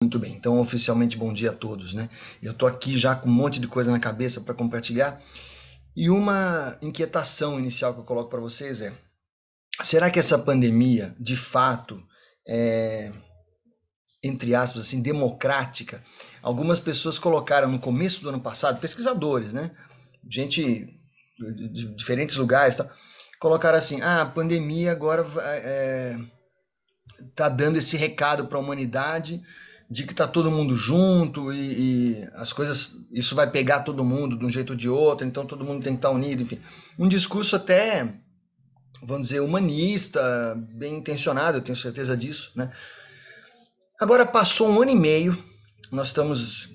Muito bem, então oficialmente bom dia a todos, né? Eu tô aqui já com um monte de coisa na cabeça para compartilhar e uma inquietação inicial que eu coloco para vocês é: será que essa pandemia, de fato, é, entre aspas, assim, democrática? Algumas pessoas colocaram no começo do ano passado, pesquisadores, né? Gente de diferentes lugares, tá? Colocaram assim: a pandemia agora tá dando esse recado para a humanidade de que tá todo mundo junto e as coisas, isso vai pegar todo mundo de um jeito ou de outro, então todo mundo tem que estar unido, enfim. Um discurso até, vamos dizer, humanista, bem intencionado, eu tenho certeza disso, né? Agora passou um ano e meio, nós estamos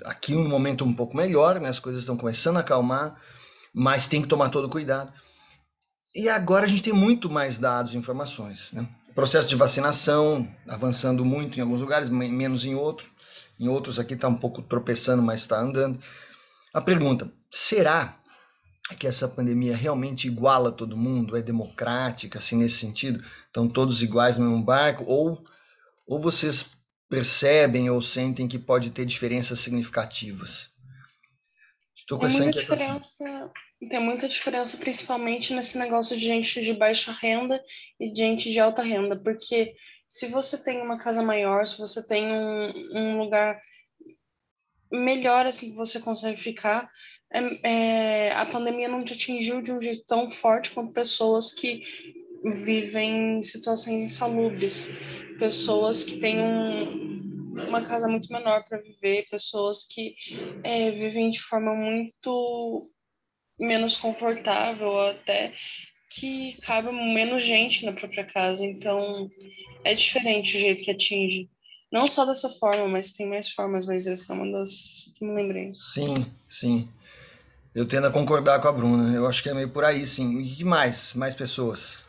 aqui num momento um pouco melhor, né? As coisas estão começando a acalmar, mas tem que tomar todo cuidado. E agora a gente tem muito mais dados e informações, né? O processo de vacinação avançando muito em alguns lugares, menos em outros. Em outros aqui está um pouco tropeçando, mas está andando. A pergunta: será que essa pandemia realmente iguala todo mundo? É democrática, assim, nesse sentido? Estão todos iguais no mesmo barco? Ou vocês percebem ou sentem que pode ter diferenças significativas? Estou com Tem essa muita inquietação. diferença, tem muita diferença, principalmente nesse negócio de gente de baixa renda e de gente de alta renda, porque se você tem uma casa maior, se você tem um lugar melhor assim que você consegue ficar, a pandemia não te atingiu de um jeito tão forte quanto pessoas que vivem em situações insalubres, pessoas que têm uma casa muito menor para viver, pessoas que vivem de forma muito menos confortável, ou até que cabe menos gente na própria casa. Então, é diferente o jeito que atinge. Não só dessa forma, mas tem mais formas, mas essa é uma das que me lembrei. Sim, sim. Eu tendo a concordar com a Bruna. Eu acho que é meio por aí, sim. E que mais? Mais pessoas.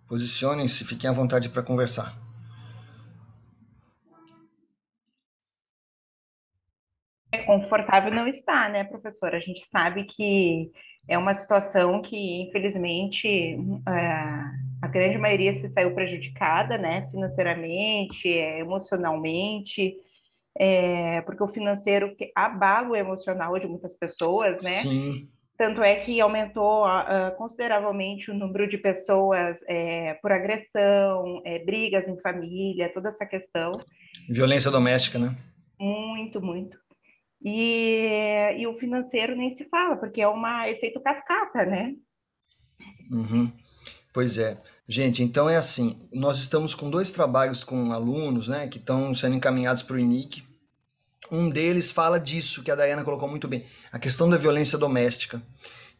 Posicionem-se, fiquem à vontade para conversar. Confortável não está, né, professora? A gente sabe que é uma situação que, infelizmente, a grande maioria se saiu prejudicada, né, financeiramente, emocionalmente, porque o financeiro abala o emocional de muitas pessoas, né? Sim, Tanto é que aumentou consideravelmente o número de pessoas por agressão, brigas em família, toda essa questão. violência doméstica, né? Muito, muito. E o financeiro nem se fala, porque é um efeito cascata, né? Uhum. Pois é. Gente, então é assim, nós estamos com dois trabalhos com alunos, né, que estão sendo encaminhados para o INIC. Um deles fala disso, que a Dayana colocou muito bem, a questão da violência doméstica,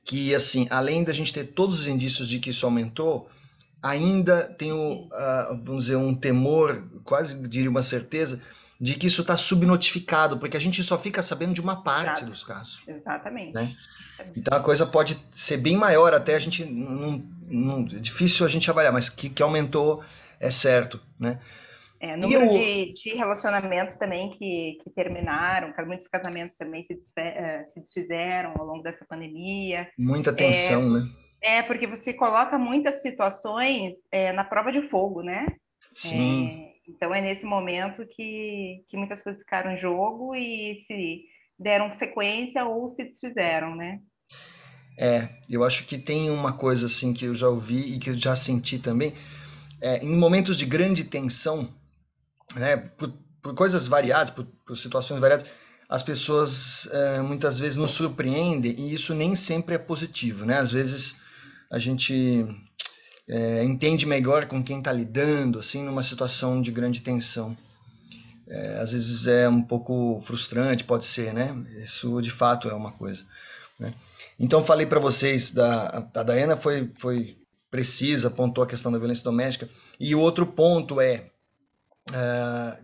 que assim, além da gente ter todos os indícios de que isso aumentou, ainda tem vamos dizer, um temor, quase diria uma certeza, de que isso está subnotificado, porque a gente só fica sabendo de uma parte Exato, dos casos, né? exatamente. Então a coisa pode ser bem maior, até a gente não, é difícil a gente avaliar, mas que aumentou é certo, né? E Número eu, de relacionamentos também que terminaram, muitos casamentos também se desfizeram ao longo dessa pandemia. muita É, tensão, né? porque você coloca muitas situações na prova de fogo, né? Sim, Então é nesse momento que muitas coisas ficaram em jogo e se deram sequência ou se desfizeram, né? eu acho que tem uma coisa assim que eu já ouvi e que eu já senti também, em momentos de grande tensão, né, por coisas variadas, por situações variadas, as pessoas muitas vezes nos surpreendem e isso nem sempre é positivo, né? Às vezes a gente entende melhor com quem está lidando, assim, numa situação de grande tensão. Às vezes é um pouco frustrante, pode ser, né? Isso de fato é uma coisa, né? Então falei para vocês da Diana foi precisa, apontou a questão da violência doméstica e o outro ponto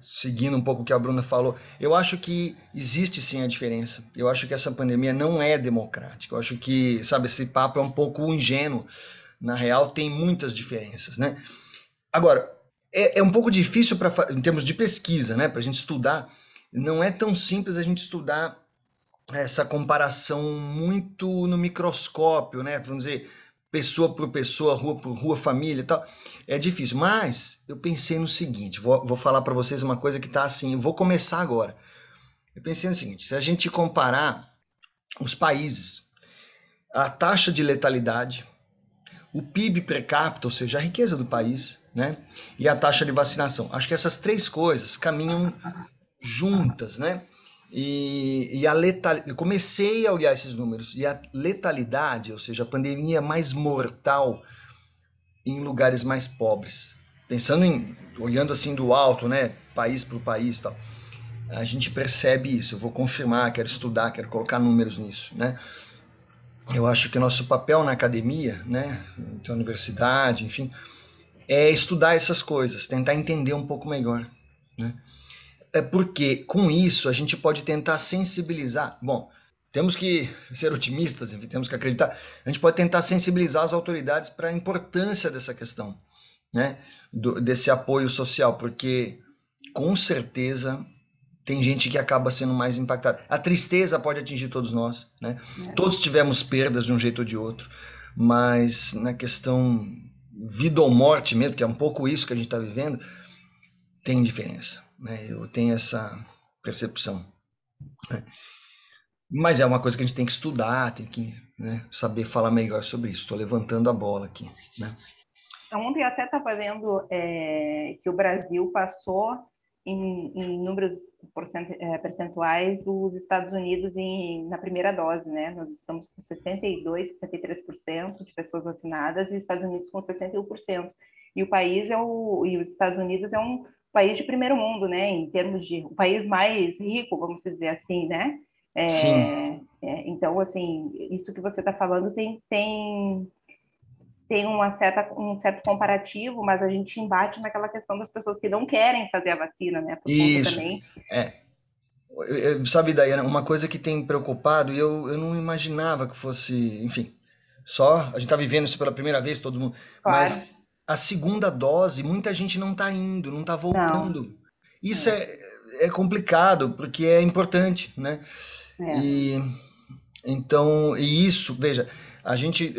seguindo um pouco o que a Bruna falou, eu acho que existe sim a diferença. Eu acho que essa pandemia não é democrática. Eu acho que, sabe, esse papo é um pouco ingênuo. Na real, tem muitas diferenças, né? Agora, é um pouco difícil em termos de pesquisa, né? Para a gente estudar, não é tão simples a gente estudar essa comparação muito no microscópio, né? Vamos dizer, pessoa por pessoa, rua por rua, família e tal, é difícil. Mas eu pensei no seguinte, vou falar para vocês uma coisa que tá assim, eu vou começar agora. Eu pensei no seguinte, se a gente comparar os países, a taxa de letalidade, o PIB per capita, ou seja, a riqueza do país, né? E a taxa de vacinação. Acho que essas três coisas caminham juntas, né? E a letalidade, eu comecei a olhar esses números, e a letalidade, ou seja, a pandemia mais mortal em lugares mais pobres. Pensando em, olhando assim do alto, né? País por país e tal. A gente percebe isso. Eu vou confirmar, quero estudar, quero colocar números nisso, né? Eu acho que o nosso papel na academia, né, na universidade, enfim, é estudar essas coisas, tentar entender um pouco melhor, né? É porque com isso a gente pode tentar sensibilizar. Bom, temos que ser otimistas, enfim, temos que acreditar. A gente pode tentar sensibilizar as autoridades para a importância dessa questão, né, desse apoio social, porque com certeza tem gente que acaba sendo mais impactada. A tristeza pode atingir todos nós, né? Todos tivemos perdas de um jeito ou de outro, mas na questão vida ou morte mesmo, que é um pouco isso que a gente está vivendo, tem diferença, né? Eu tenho essa percepção, né? Mas é uma coisa que a gente tem que estudar, tem que, né, saber falar melhor sobre isso. Estou levantando a bola aqui, né? Ontem eu até estava vendo que o Brasil passou em números percentuais dos Estados Unidos na primeira dose, né? Nós estamos com 62%, 63% de pessoas vacinadas e os Estados Unidos com 61%. E os Estados Unidos é um país de primeiro mundo, né? Em termos de o país mais rico, vamos dizer assim, né? Sim, Então, assim, isso que você está falando tem um certo comparativo, mas a gente embate naquela questão das pessoas que não querem fazer a vacina, né? Por conta isso. também. É, sabe, Daiane, uma coisa que tem me preocupado, e eu não imaginava que fosse, enfim, só a gente está vivendo isso pela primeira vez, todo mundo, Claro, mas a segunda dose, muita gente não está indo, não está não. voltando. Isso É, é complicado, porque é importante, né? é. E então, e isso, veja, a gente,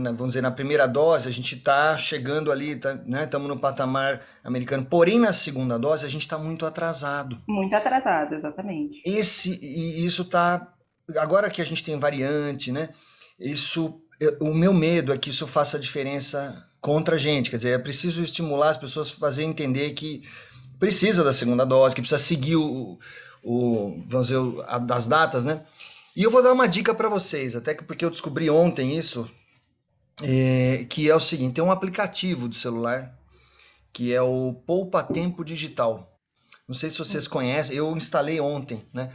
vamos dizer, na primeira dose, a gente está chegando ali, tá, né? Estamos no patamar americano, porém na segunda dose a gente está muito atrasado. Muito atrasado, exatamente. E isso tá. Agora que a gente tem variante, né? O meu medo é que isso faça diferença contra a gente. Quer dizer, é preciso estimular as pessoas a fazer entender que precisa da segunda dose, que precisa seguir vamos dizer, das datas, né? E eu vou dar uma dica para vocês, até que porque eu descobri ontem isso, que é o seguinte: tem um aplicativo do celular que é o Poupa Tempo Digital. Não sei se vocês conhecem, eu instalei ontem, né?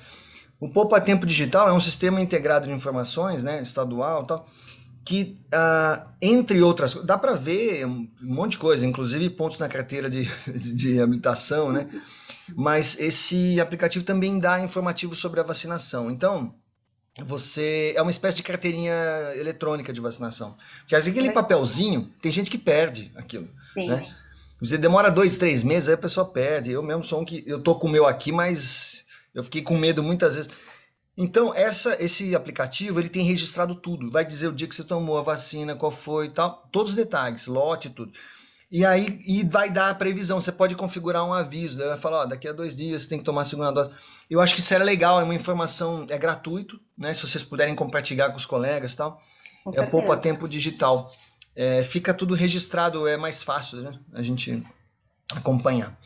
O Poupa Tempo Digital é um sistema integrado de informações, né, estadual e tal, que, entre outras coisas, dá para ver um monte de coisa, inclusive pontos na carteira de habilitação, né? Mas esse aplicativo também dá informativo sobre a vacinação. Então, você é uma espécie de carteirinha eletrônica de vacinação. Porque aquele Legal. papelzinho, tem gente que perde aquilo, né? Sim, Você demora 2, 3 meses, aí a pessoa perde. Eu mesmo sou um que eu tô com o meu aqui, mas eu fiquei com medo muitas vezes. Então, esse aplicativo, ele tem registrado tudo. Vai dizer o dia que você tomou a vacina, qual foi e tal, todos os detalhes, lote, tudo. E aí, vai dar a previsão. Você pode configurar um aviso. Daí vai falar, ó, daqui a 2 dias você tem que tomar a segunda dose. Eu acho que isso era legal, é uma informação, é gratuito, né? Se vocês puderem compartilhar com os colegas e tal. com É o Poupa certeza. Tempo Digital. Fica tudo registrado, é mais fácil, né? A gente acompanhar.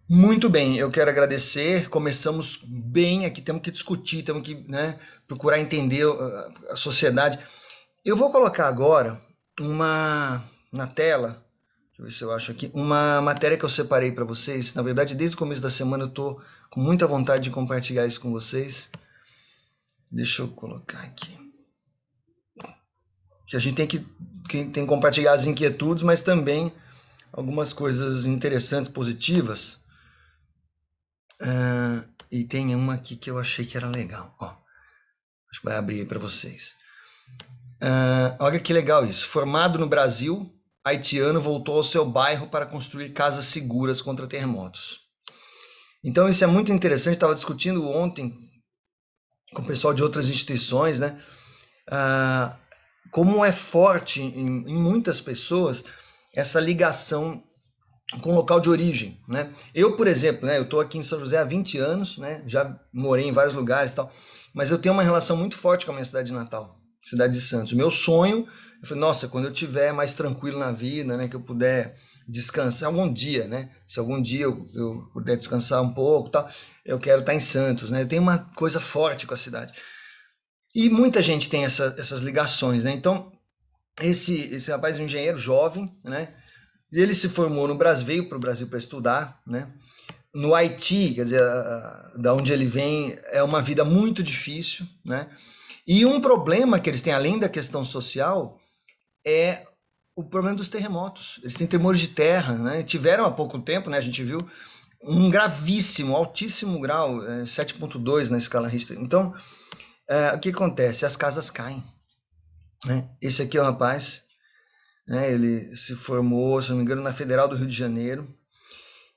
Muito bem, eu quero agradecer. Começamos bem aqui, temos que discutir, temos que, né, procurar entender a sociedade. Eu vou colocar agora na tela, deixa eu ver se eu acho aqui, uma matéria que eu separei para vocês. Na verdade, desde o começo da semana eu estou com muita vontade de compartilhar isso com vocês. Deixa eu colocar aqui. Que a gente tem que compartilhar as inquietudes, mas também algumas coisas interessantes, positivas. E tem uma aqui que eu achei que era legal. Ó, acho que vai abrir aí para vocês. Olha que legal isso. Formado no Brasil, haitiano voltou ao seu bairro para construir casas seguras contra terremotos. Então isso é muito interessante. Estava discutindo ontem com o pessoal de outras instituições, né? como é forte em muitas pessoas essa ligação com o local de origem, né? Eu, por exemplo, né, eu estou aqui em São José há 20 anos, né? Já morei em vários lugares e tal, mas eu tenho uma relação muito forte com a minha cidade natal, cidade de Santos. Meu sonho, eu falei, nossa, quando eu estiver mais tranquilo na vida, né, que eu puder descansar algum dia, né? Se algum dia eu puder descansar um pouco, tal, eu quero estar em Santos, né? Eu tenho uma coisa forte com a cidade. E muita gente tem essas ligações, né? Então, esse rapaz é um engenheiro jovem, né? E ele se formou no Brasil, veio para o Brasil para estudar, né? No Haiti, quer dizer, da onde ele vem, é uma vida muito difícil, né? E um problema que eles têm, além da questão social, é o problema dos terremotos. Eles têm tremores de terra, né? Tiveram há pouco tempo, né? A gente viu um gravíssimo, altíssimo grau, 7,2 na escala Richter. Então, o que acontece? As casas caem, né? Esse aqui é o rapaz, né? Ele se formou, se não me engano, na Federal do Rio de Janeiro.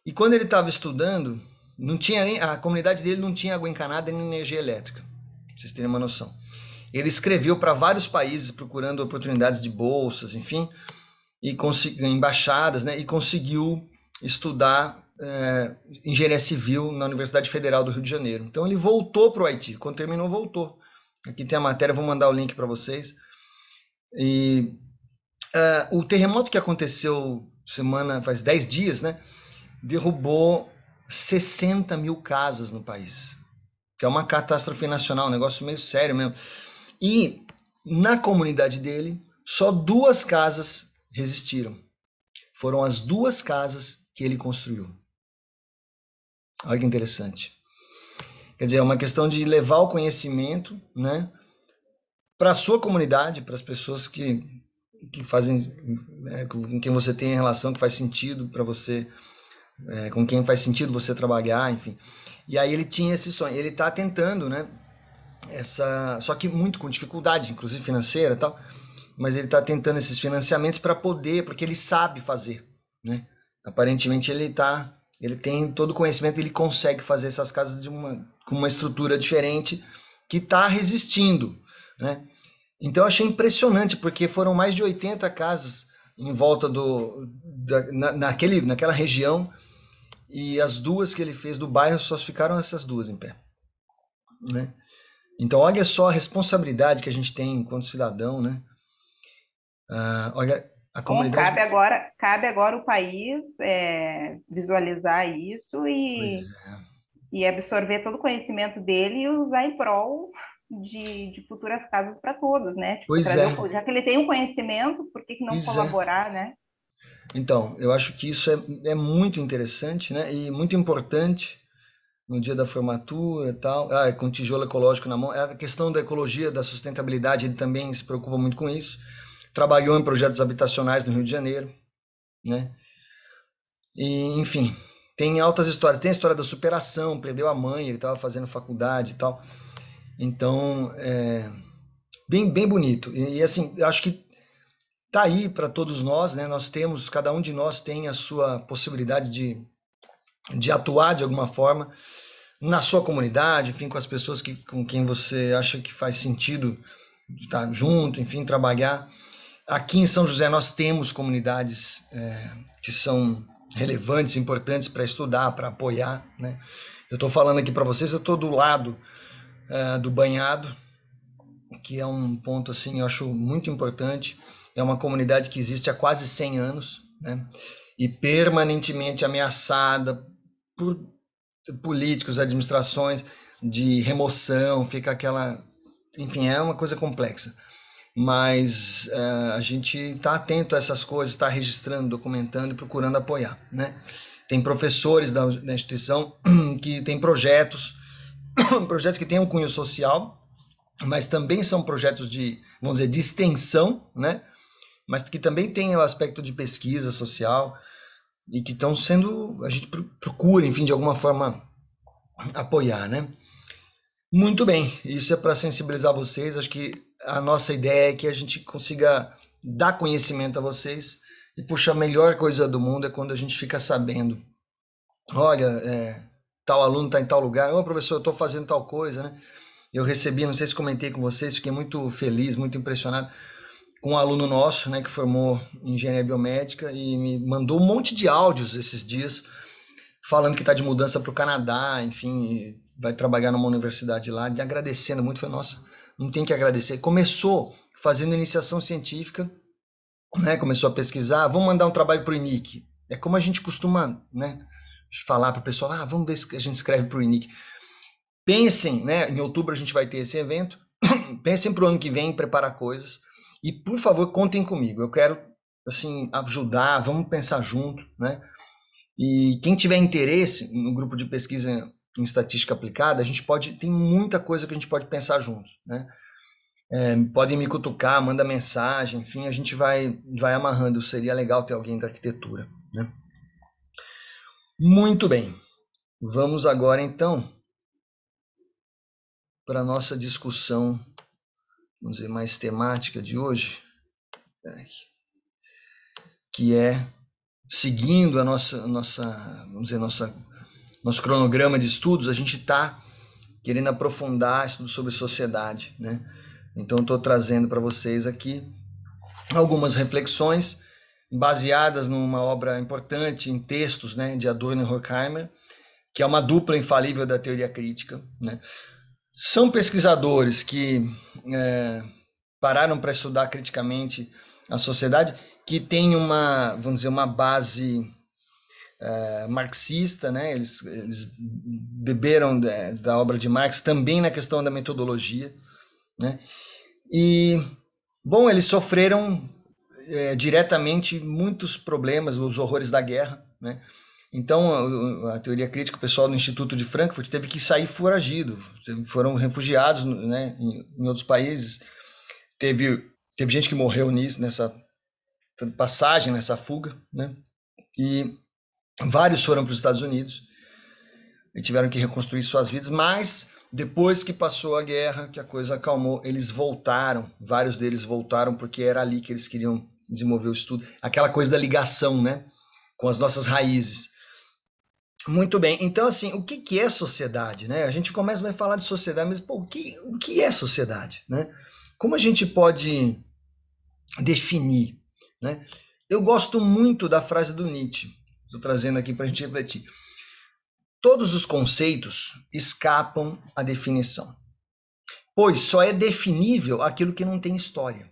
E quando ele estava estudando, não tinha nem, a comunidade dele não tinha água encanada nem energia elétrica, pra vocês terem uma noção. Ele escreveu para vários países procurando oportunidades de bolsas, enfim, e embaixadas, né? E conseguiu estudar engenharia civil na Universidade Federal do Rio de Janeiro. Então ele voltou para o Haiti. Quando terminou, voltou. Aqui tem a matéria, vou mandar o link para vocês. E o terremoto que aconteceu faz 10 dias, né? Derrubou 60 mil casas no país, que é uma catástrofe nacional, um negócio meio sério mesmo. E na comunidade dele, só 2 casas resistiram. Foram as 2 casas que ele construiu. Olha que interessante. Quer dizer, é uma questão de levar o conhecimento, né, para a sua comunidade, para as pessoas que fazem, com quem você tem relação, que faz sentido para você, com quem faz sentido você trabalhar, enfim. E aí ele tinha esse sonho. Ele está tentando, né, só que muito com dificuldade, inclusive financeira e tal, mas ele está tentando esses financiamentos para poder, porque ele sabe fazer, né? Aparentemente ele tem todo o conhecimento, ele consegue fazer essas casas com uma estrutura diferente que está resistindo, né? Então eu achei impressionante, porque foram mais de 80 casas em volta naquela região, e as 2 que ele fez do bairro, só ficaram essas 2 em pé, né? Então olha só a responsabilidade que a gente tem enquanto cidadão, né? Olha, a comunidade... Cabe agora o país visualizar isso e absorver todo o conhecimento dele e usar em prol de futuras casas para todos, né? Tipo, já que ele tem um conhecimento, por que não colaborar, né? Então, eu acho que isso é muito interessante, né? E muito importante no dia da formatura e tal. Com tijolo ecológico na mão. A questão da ecologia, da sustentabilidade, ele também se preocupa muito com isso. Trabalhou em projetos habitacionais no Rio de Janeiro, né? E, enfim, tem altas histórias. Tem a história da superação, perdeu a mãe, ele estava fazendo faculdade e tal. Então, bem bonito. E assim, eu acho que tá aí para todos nós, né? Cada um de nós tem a sua possibilidade de atuar de alguma forma na sua comunidade, enfim, com as pessoas com quem você acha que faz sentido estar junto, enfim, trabalhar. Aqui em São José nós temos comunidades que são relevantes, importantes para estudar, para apoiar, né? Eu estou falando aqui para vocês, eu estou do lado do Banhado, que é um ponto assim, eu acho muito importante. É uma comunidade que existe há quase 100 anos, né? E permanentemente ameaçada por políticos, administrações de remoção, fica aquela... Enfim, é uma coisa complexa. Mas a gente está atento a essas coisas, está registrando, documentando e procurando apoiar, né? Tem professores da instituição que têm projetos que têm um cunho social, mas também são projetos vamos dizer, de extensão, né? Mas que também têm o aspecto de pesquisa social e que estão sendo... A gente procura, enfim, de alguma forma apoiar, né? Muito bem, isso é para sensibilizar vocês. Acho que a nossa ideia é que a gente consiga dar conhecimento a vocês, e puxa, a melhor coisa do mundo é quando a gente fica sabendo, olha, tal aluno está em tal lugar, professor, eu estou fazendo tal coisa, né? Eu recebi, não sei se comentei com vocês, fiquei muito feliz, muito impressionado. com um aluno nosso, né, que formou em engenharia biomédica e me mandou um monte de áudios esses dias falando que está de mudança para o Canadá, enfim, vai trabalhar numa universidade lá, e agradecendo muito. Foi, nossa, não tem que agradecer. Começou fazendo iniciação científica, né, começou a pesquisar, vamos mandar um trabalho para o INIC. É como a gente costuma, né, falar para o pessoal, vamos ver se a gente escreve para o INIC. Pensem, né, em outubro a gente vai ter esse evento, pensem para o ano que vem em preparar coisas e, por favor, contem comigo. Eu quero, assim, ajudar, vamos pensar junto, né? E quem tiver interesse no grupo de pesquisa em estatística aplicada, a gente tem muita coisa que a gente pode pensar juntos, né? Podem me cutucar, manda mensagem, enfim, a gente vai amarrando. Seria legal ter alguém da arquitetura, né? Muito bem. Vamos agora, então, para a nossa discussão, vamos dizer, mais temática de hoje, que é seguindo a vamos dizer, nosso cronograma de estudos. A gente está querendo aprofundar estudos sobre sociedade, né? Então, estou trazendo para vocês aqui algumas reflexões baseadas numa obra importante em textos, né, de Adorno e Horkheimer, que é uma dupla infalível da teoria crítica, né? São pesquisadores que pararam para estudar criticamente a sociedade, que tem vamos dizer, uma base marxista, né? Eles beberam da obra de Marx, também na questão da metodologia, né? E, bom, eles sofreram diretamente muitos problemas, os horrores da guerra, né? Então, a teoria crítica, o pessoal do Instituto de Frankfurt teve que sair foragido, foram refugiados, né, em outros países. Teve gente que morreu nessa passagem, nessa fuga, né? E vários foram para os Estados Unidos e tiveram que reconstruir suas vidas, mas depois que passou a guerra, que a coisa acalmou, eles voltaram, vários deles voltaram porque era ali que eles queriam desenvolver o estudo, aquela coisa da ligação, né, com as nossas raízes. Muito bem, então assim, o que é sociedade, né? A gente vai falar de sociedade, mas o que é sociedade, né? Como a gente pode definir, né? Eu gosto muito da frase do Nietzsche, estou trazendo aqui para a gente refletir. Todos os conceitos escapam à definição, pois só é definível aquilo que não tem história.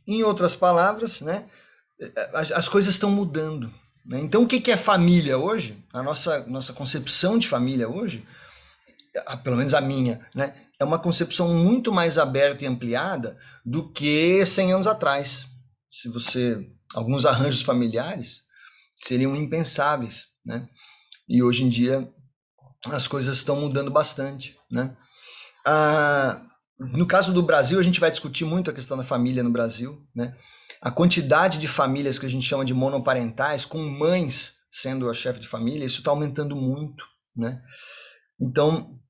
Em outras palavras, né, as coisas estão mudando, né? Então, o que é família hoje? A nossa concepção de família hoje, pelo menos a minha, né, é uma concepção muito mais aberta e ampliada do que 100 anos atrás. Alguns arranjos familiares seriam impensáveis, né? E hoje em dia as coisas estão mudando bastante, né? No caso do Brasil, a gente vai discutir muito a questão da família no Brasil, né? A quantidade de famílias que a gente chama de monoparentais, com mães sendo a chefe de família, isso está aumentando muito, né? Então,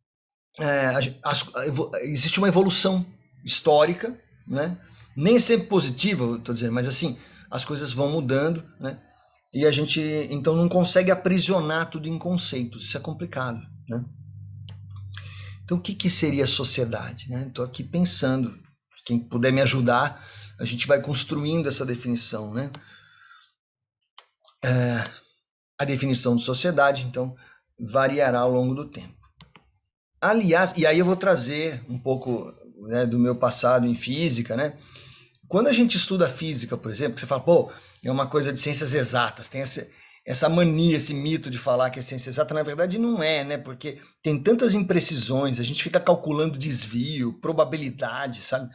existe uma evolução histórica, né? Nem sempre positiva, estou dizendo, mas assim, as coisas vão mudando, né? E a gente, então, não consegue aprisionar tudo em conceitos, isso é complicado, né? Então, o que seria sociedade, né? Estou aqui pensando, quem puder me ajudar, a gente vai construindo essa definição, né? A definição de sociedade, então, variará ao longo do tempo. Aliás, e aí eu vou trazer um pouco, né, do meu passado em física, né? Quando a gente estuda física, por exemplo, que você fala, pô, é uma coisa de ciências exatas, tem essa mania, esse mito de falar que é ciência exata, na verdade não é, né? Porque tem tantas imprecisões, a gente fica calculando desvio, probabilidade, sabe?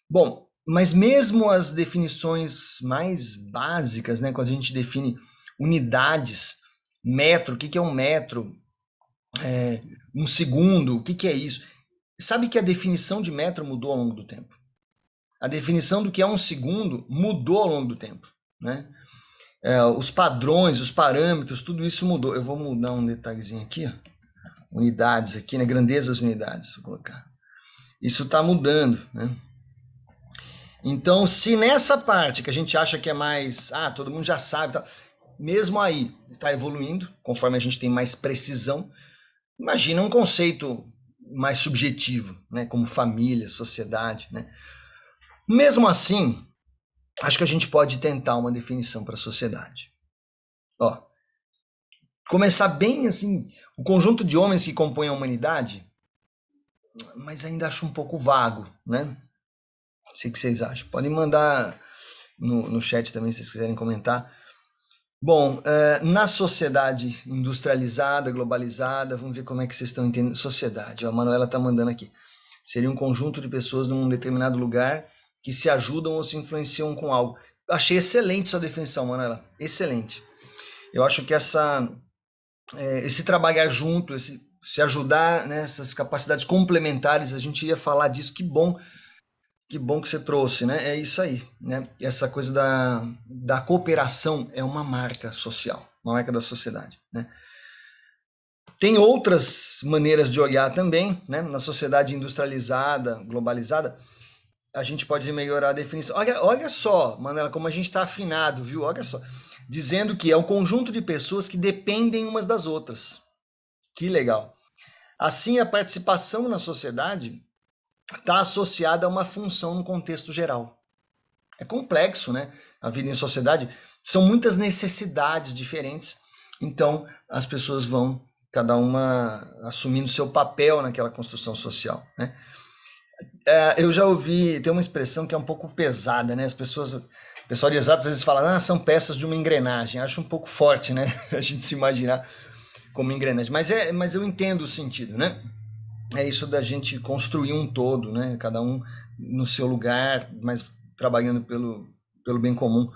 Bom, mas mesmo as definições mais básicas, né? Quando a gente define unidades, metro, o que é um metro? Um segundo, o que é isso? Sabe que a definição de metro mudou ao longo do tempo. A definição do que é um segundo mudou ao longo do tempo, né? Os padrões, os parâmetros, tudo isso mudou. Eu vou mudar um detalhezinho aqui, ó. Unidades aqui, né? Grandeza das unidades, vou colocar. Isso está mudando, né? Então, se nessa parte que a gente acha que é mais, todo mundo já sabe, tá, mesmo aí está evoluindo, conforme a gente tem mais precisão. Imagina um conceito mais subjetivo, né? Como família, sociedade, né? Mesmo assim, acho que a gente pode tentar uma definição para a sociedade. Ó, começar bem assim, o conjunto de homens que compõem a humanidade, mas ainda acho um pouco vago, né? Não sei o que vocês acham. Podem mandar no chat também, se vocês quiserem comentar. Bom, na sociedade industrializada, globalizada, vamos ver como é que vocês estão entendendo. Sociedade, a Manuela está mandando aqui. Seria um conjunto de pessoas num determinado lugar que se ajudam ou se influenciam com algo. Achei excelente sua definição, Manuela. Excelente. Eu acho que esse trabalhar junto, esse se ajudar, né, essas capacidades complementares, a gente ia falar disso. Que bom que você trouxe, né? É isso aí, né? Essa coisa da cooperação é uma marca social, uma marca da sociedade, né? Tem outras maneiras de olhar também, né? Na sociedade industrializada, globalizada, a gente pode melhorar a definição. Olha só, Manuela, como a gente está afinado, viu? Olha só. Dizendo que é um conjunto de pessoas que dependem umas das outras. Que legal. Assim, a participação na sociedade está associada a uma função no contexto geral. É complexo, né? A vida em sociedade são muitas necessidades diferentes, então as pessoas vão, cada uma assumindo seu papel naquela construção social, né? Eu já ouvi, tem uma expressão que é um pouco pesada, né? O pessoal de exatas às vezes fala, são peças de uma engrenagem. Acho um pouco forte, né? A gente se imaginar como engrenagem. Mas eu entendo o sentido, né? É isso da gente construir um todo, né? Cada um no seu lugar, mas trabalhando pelo bem comum.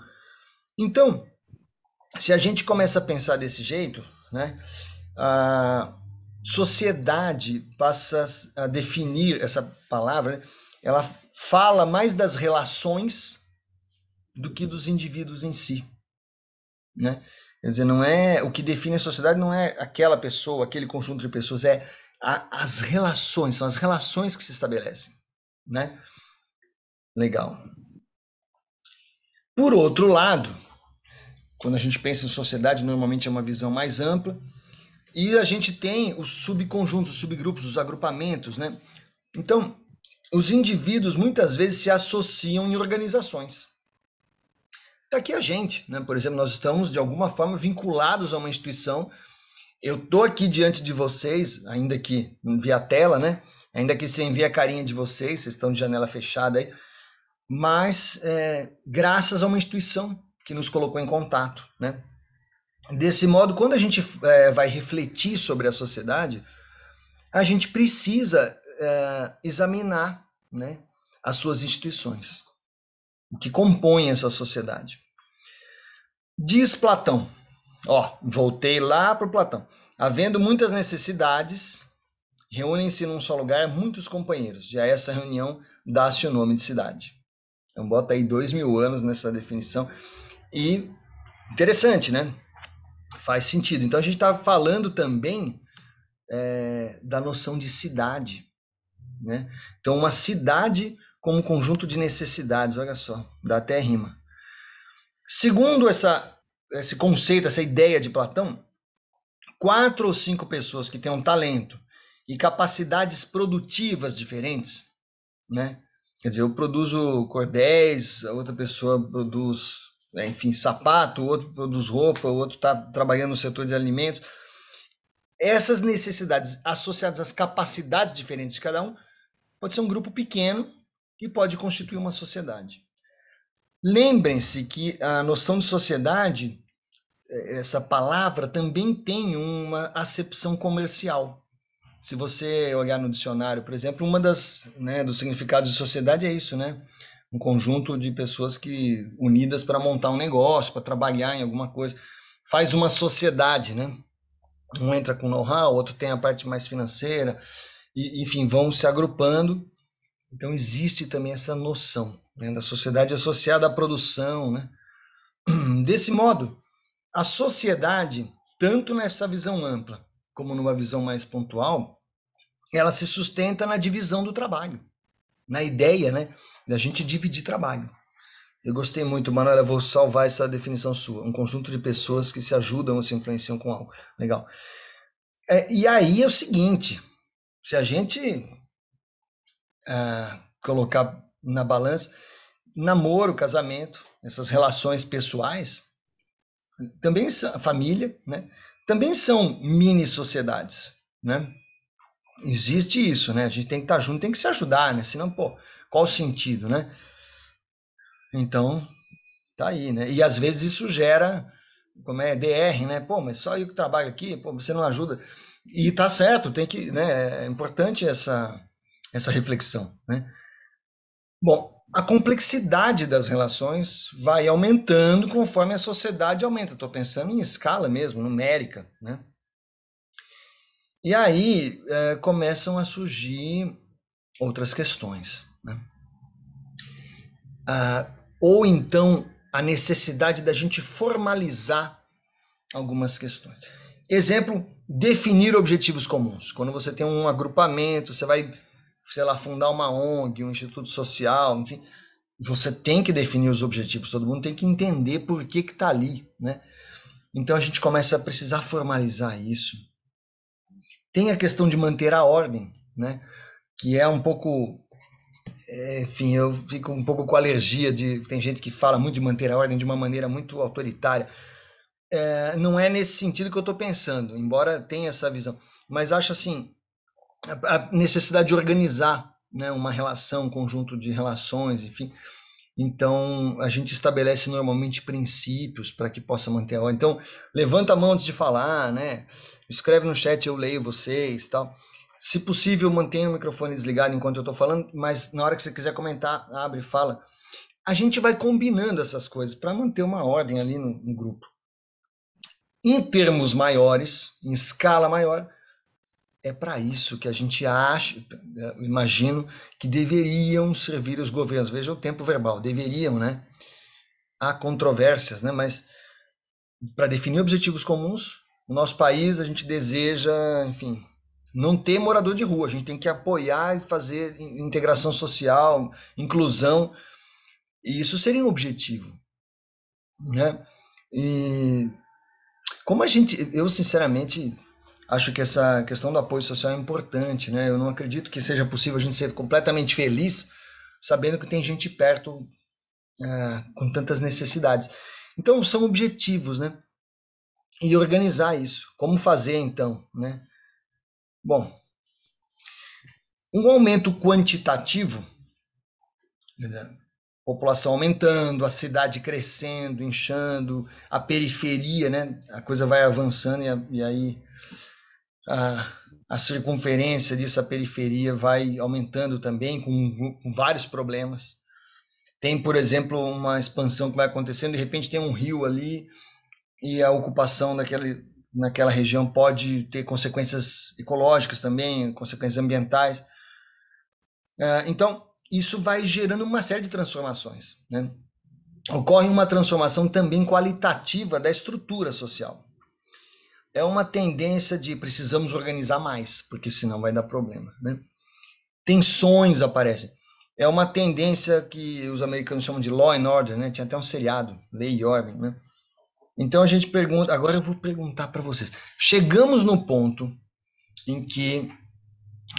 Então, se a gente começa a pensar desse jeito, né? A sociedade passa a definir essa palavra, né? Ela fala mais das relações do que dos indivíduos em si, né? Quer dizer, não é o que define a sociedade, não é aquela pessoa, aquele conjunto de pessoas, as relações, são as relações que se estabelecem, né? Legal. Por outro lado, quando a gente pensa em sociedade, normalmente é uma visão mais ampla, e a gente tem os subconjuntos, os subgrupos, os agrupamentos, né? Então, os indivíduos muitas vezes se associam em organizações. Está aqui a gente, né? Por exemplo, nós estamos de alguma forma vinculados a uma instituição. Eu estou aqui diante de vocês, ainda que via tela, né? Ainda que sem ver a carinha de vocês estão de janela fechada aí, mas graças a uma instituição que nos colocou em contato, né? Desse modo, quando a gente vai refletir sobre a sociedade, a gente precisa examinar, né, as suas instituições, o que compõe essa sociedade. Diz Platão, voltei lá para o Platão, havendo muitas necessidades, reúnem-se num só lugar muitos companheiros, e a essa reunião dá-se o nome de cidade. Então bota aí 2000 anos nessa definição, e interessante, né? Faz sentido. Então a gente está falando também da noção de cidade, né? Então uma cidade como conjunto de necessidades, olha só, dá até rima. Segundo esse conceito, essa ideia de Platão, 4 ou 5 pessoas que têm um talento e capacidades produtivas diferentes, né? Quer dizer, eu produzo cordéis, a outra pessoa produz, enfim, sapato, o outro produz roupa, o outro está trabalhando no setor de alimentos. Essas necessidades associadas às capacidades diferentes de cada um pode ser um grupo pequeno e pode constituir uma sociedade. Lembrem-se que a noção de sociedade, essa palavra, também tem uma acepção comercial. Se você olhar no dicionário, por exemplo, uma dos significados de sociedade é isso, né? Um conjunto de pessoas unidas para montar um negócio, para trabalhar em alguma coisa. Faz uma sociedade, né? Um entra com know-how, outro tem a parte mais financeira, e, enfim, vão se agrupando. Então existe também essa noção, né, da sociedade associada à produção, né? Desse modo, a sociedade, tanto nessa visão ampla como numa visão mais pontual, ela se sustenta na divisão do trabalho, na ideia, né, da gente dividir trabalho. Eu gostei muito, Manuela, vou salvar essa definição sua. Um conjunto de pessoas que se ajudam ou se influenciam com algo. Legal. E aí é o seguinte, se a gente colocar na balança, namoro, casamento, essas relações pessoais, também a família, né? Também são mini sociedades, né? Existe isso, né? A gente tem que estar junto, tem que se ajudar, né? Senão, pô, qual o sentido, né? Então, tá aí, né? E às vezes isso gera, como é, DR, né? Pô, mas só eu que trabalho aqui, pô, você não ajuda. E tá certo, tem que, né? É importante essa reflexão, né? Bom, a complexidade das relações vai aumentando conforme a sociedade aumenta. Estou pensando em escala mesmo, numérica, né? E aí começam a surgir outras questões, né? Ou então a necessidade da gente formalizar algumas questões. Exemplo, definir objetivos comuns. Quando você tem um agrupamento, você vai, sei lá, fundar uma ONG, um instituto social, enfim, você tem que definir os objetivos, todo mundo tem que entender por que está ali, né? Então a gente começa a precisar formalizar isso. Tem a questão de manter a ordem, né? Que é um pouco, enfim, eu fico um pouco com alergia de, tem gente que fala muito de manter a ordem de uma maneira muito autoritária. Não é nesse sentido que eu estou pensando, embora tenha essa visão, mas acho assim, a necessidade de organizar, né, uma relação, um conjunto de relações, enfim. Então, a gente estabelece normalmente princípios para que possa manter a ordem. Então, levanta a mão antes de falar, né? Escreve no chat, eu leio vocês, tal. Se possível, mantenha o microfone desligado enquanto eu estou falando, mas na hora que você quiser comentar, abre e fala. A gente vai combinando essas coisas para manter uma ordem ali no grupo. Em termos maiores, em escala maior, é para isso que a gente acha, imagino, que deveriam servir os governos. Veja o tempo verbal, deveriam, né? Há controvérsias, né? Mas para definir objetivos comuns, no nosso país a gente deseja, enfim, não ter morador de rua. A gente tem que apoiar e fazer integração social, inclusão, e isso seria um objetivo, né? E como a gente, eu sinceramente acho que essa questão do apoio social é importante, né? Eu não acredito que seja possível a gente ser completamente feliz sabendo que tem gente perto com tantas necessidades. Então são objetivos, né? E organizar isso. Como fazer então, né? Bom, um aumento quantitativo, né? População aumentando, a cidade crescendo, inchando, a periferia, né? A coisa vai avançando e aí a circunferência disso, a periferia vai aumentando também com vários problemas. Tem, por exemplo, uma expansão que vai acontecendo, de repente tem um rio ali e a ocupação naquela região pode ter consequências ecológicas também, consequências ambientais. Então, isso vai gerando uma série de transformações, né? Ocorre uma transformação também qualitativa da estrutura social. É uma tendência de precisamos organizar mais, porque senão vai dar problema, né? Tensões aparecem. É uma tendência que os americanos chamam de law and order, né? Tinha até um seriado, Lei e Ordem, né? Então a gente pergunta, agora eu vou perguntar para vocês. Chegamos no ponto em que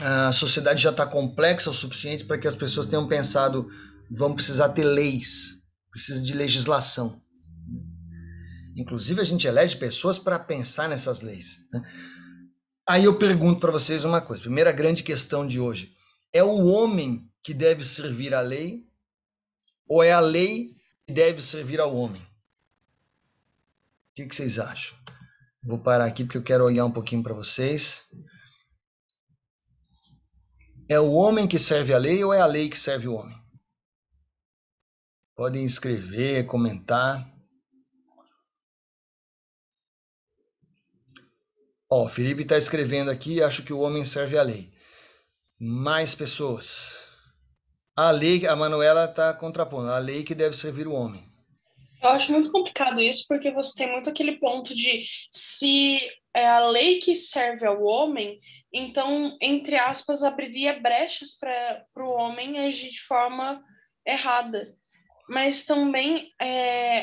a sociedade já está complexa o suficiente para que as pessoas tenham pensado, vão precisar ter leis, precisa de legislação. Inclusive a gente elege pessoas para pensar nessas leis, né? Aí eu pergunto para vocês uma coisa, primeira grande questão de hoje, é o homem que deve servir à lei ou é a lei que deve servir ao homem? O que vocês acham? Vou parar aqui porque eu quero olhar um pouquinho para vocês. É o homem que serve a lei ou é a lei que serve o homem? Podem escrever, comentar. Ó, o Felipe está escrevendo aqui, acho que o homem serve a lei. Mais pessoas. A lei, a Manuela está contrapondo, a lei que deve servir o homem. Eu acho muito complicado isso, porque você tem muito aquele ponto de se é a lei que serve ao homem, então, entre aspas, abriria brechas para o homem agir de forma errada. Mas também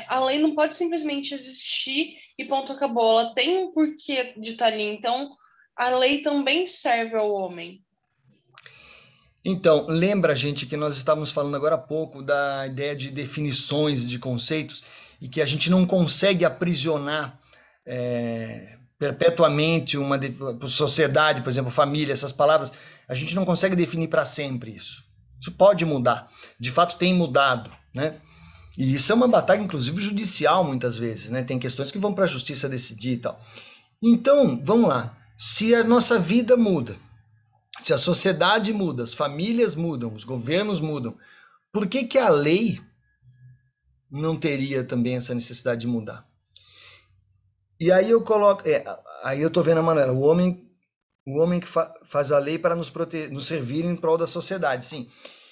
a lei não pode simplesmente existir e ponto, acabou. Ela tem um porquê de estar ali. Então, a lei também serve ao homem. Então, lembra, gente, que nós estávamos falando agora há pouco da ideia de definições de conceitos e que a gente não consegue aprisionar perpetuamente uma sociedade, por exemplo, família, essas palavras, a gente não consegue definir para sempre isso. Isso pode mudar. De fato, tem mudado, né? E isso é uma batalha, inclusive, judicial, muitas vezes, né? Tem questões que vão para a justiça decidir e tal. Então, vamos lá. Se a nossa vida muda, se a sociedade muda, as famílias mudam, os governos mudam, por que que a lei não teria também essa necessidade de mudar? E aí eu coloco, aí eu tô vendo a maneira, o homem que faz a lei para nos servir em prol da sociedade, sim.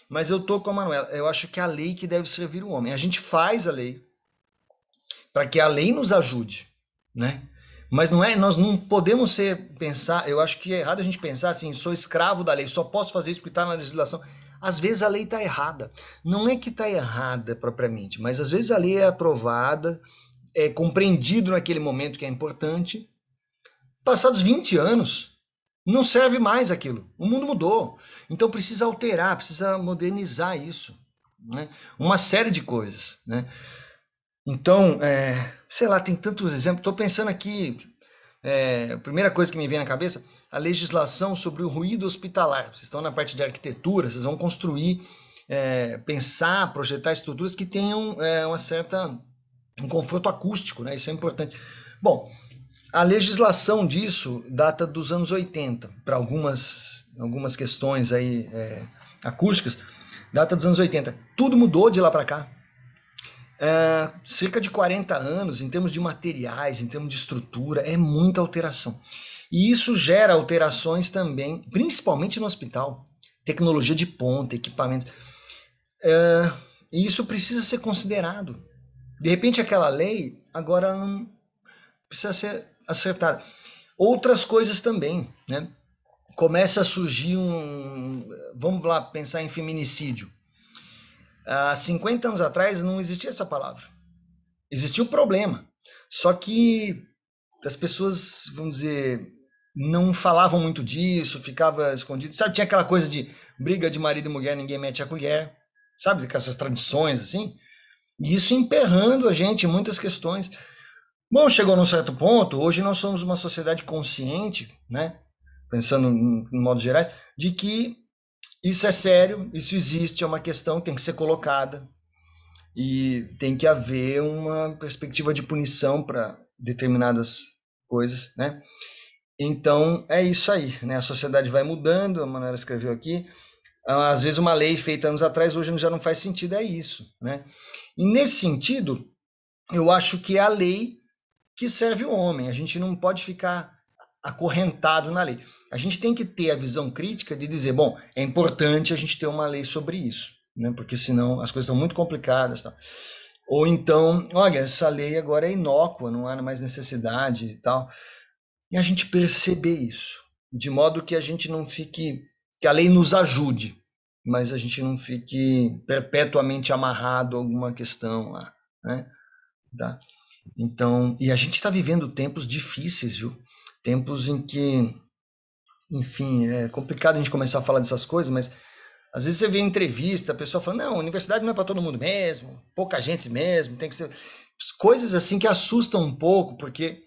Mas eu tô com a Manuela, eu acho que é a lei que deve servir o homem. A gente faz a lei para que a lei nos ajude, né? Mas não é, nós não podemos pensar, eu acho que é errado a gente pensar assim, sou escravo da lei, só posso fazer isso porque está na legislação. Às vezes a lei está errada. Não é que está errada propriamente, mas às vezes a lei é aprovada, é compreendido naquele momento que é importante. Passados 20 anos, não serve mais aquilo. O mundo mudou. Então precisa alterar, precisa modernizar isso, né? Uma série de coisas, né? Então, sei lá, tem tantos exemplos. Estou pensando aqui, a primeira coisa que me vem na cabeça, a legislação sobre o ruído hospitalar. Vocês estão na parte de arquitetura, vocês vão construir, pensar, projetar estruturas que tenham um conforto acústico, né? Isso é importante. Bom, a legislação disso data dos anos 80, para algumas questões aí acústicas, data dos anos 80. Tudo mudou de lá para cá. Cerca de 40 anos, em termos de materiais, em termos de estrutura, é muita alteração. E isso gera alterações também, principalmente no hospital. Tecnologia de ponta, equipamentos. E isso precisa ser considerado. De repente, aquela lei agora não precisa ser acertada. Outras coisas também, né? Começa a surgir vamos lá pensar em feminicídio. Há 50 anos atrás não existia essa palavra. Existia o problema. Só que as pessoas, vamos dizer, não falavam muito disso, ficava escondido. Sabe, tinha aquela coisa de briga de marido e mulher, ninguém mete a colher. Sabe, com essas tradições assim. E isso emperrando a gente em muitas questões. Bom, chegou num certo ponto, hoje nós somos uma sociedade consciente, né? Pensando em modos gerais, de que isso é sério, isso existe, é uma questão que tem que ser colocada e tem que haver uma perspectiva de punição para determinadas coisas, né? Então, é isso aí, né? A sociedade vai mudando, a Manuela escreveu aqui. Às vezes uma lei feita anos atrás, hoje já não faz sentido, é isso, né? E nesse sentido, eu acho que é a lei que serve o homem. A gente não pode ficar acorrentado na lei. A gente tem que ter a visão crítica de dizer, bom, é importante a gente ter uma lei sobre isso, né? Porque senão as coisas estão muito complicadas, tá? Ou então, olha, essa lei agora é inócua, não há mais necessidade e tal. E a gente perceber isso, de modo que a gente não fique, que a lei nos ajude, mas a gente não fique perpetuamente amarrado a alguma questão lá, né? Tá? Então, e a gente está vivendo tempos difíceis, viu? Tempos em que, enfim, é complicado a gente começar a falar dessas coisas, mas às vezes você vê em entrevista, a pessoa fala, não, a universidade não é para todo mundo mesmo, pouca gente mesmo, tem que ser... Coisas assim que assustam um pouco, porque,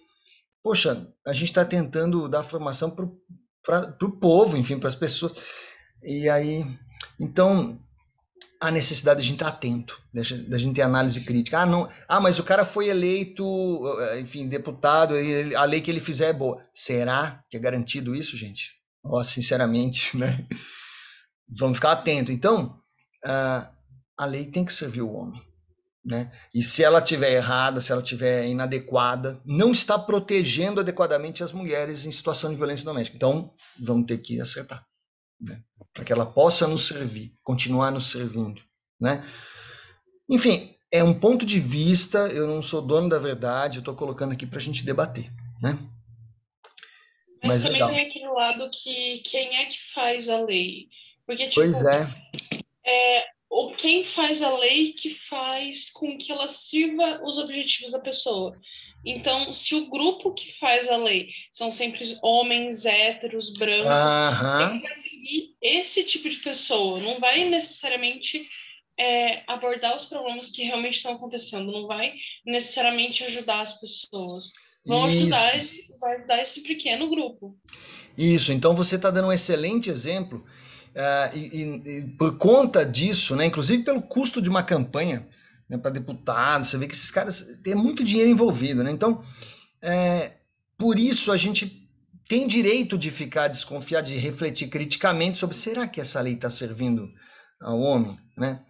poxa, a gente está tentando dar formação para o povo, enfim, para as pessoas. E aí, então, a necessidade de a gente estar atento, da gente ter análise crítica. Mas o cara foi eleito, enfim, deputado, a lei que ele fizer é boa. Será que é garantido isso, gente? Sinceramente, né? Vamos ficar atentos. Então, a lei tem que servir o homem, né? E se ela estiver errada, se ela estiver inadequada, não está protegendo adequadamente as mulheres em situação de violência doméstica. Então, vamos ter que acertar, né? Para que ela possa nos servir, continuar nos servindo, né? Enfim, é um ponto de vista, eu não sou dono da verdade, eu estou colocando aqui para a gente debater, né? Mas também legal. tem aquele lado que quem é que faz a lei? Porque, Pois quem faz a lei que faz com que ela sirva os objetivos da pessoa. Então, se o grupo que faz a lei são sempre homens héteros, brancos, quem vai seguir perseguir esse tipo de pessoa, não vai necessariamente abordar os problemas que realmente estão acontecendo, não vai necessariamente ajudar as pessoas. Isso, Vai ajudar esse pequeno grupo. isso. Então você está dando um excelente exemplo, e por conta disso, né, inclusive pelo custo de uma campanha, né, para deputado, você vê que esses caras têm muito dinheiro envolvido, né? Então, por isso a gente tem direito de ficar desconfiado, de refletir criticamente sobre será que essa lei está servindo ao homem, né?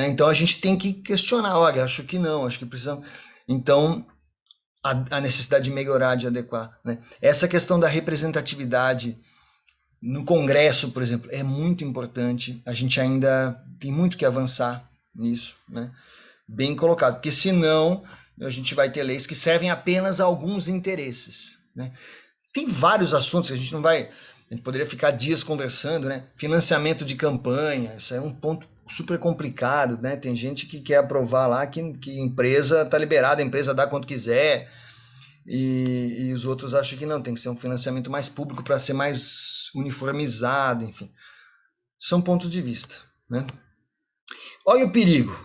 Então a gente tem que questionar, olha, acho que não, acho que precisamos. Então, a necessidade de melhorar, de adequar, né? Essa questão da representatividade no Congresso, por exemplo, é muito importante. A gente ainda tem muito que avançar nisso, né? Bem colocado, porque senão a gente vai ter leis que servem apenas a alguns interesses, né? Tem vários assuntos que a gente não vai, a gente poderia ficar dias conversando, né? Financiamento de campanha, isso é um ponto super complicado, né? Tem gente que quer aprovar lá que empresa está liberada, a empresa dá quanto quiser, e os outros acham que não, tem que ser um financiamento mais público para ser mais uniformizado, enfim. São pontos de vista, né? Olha o perigo.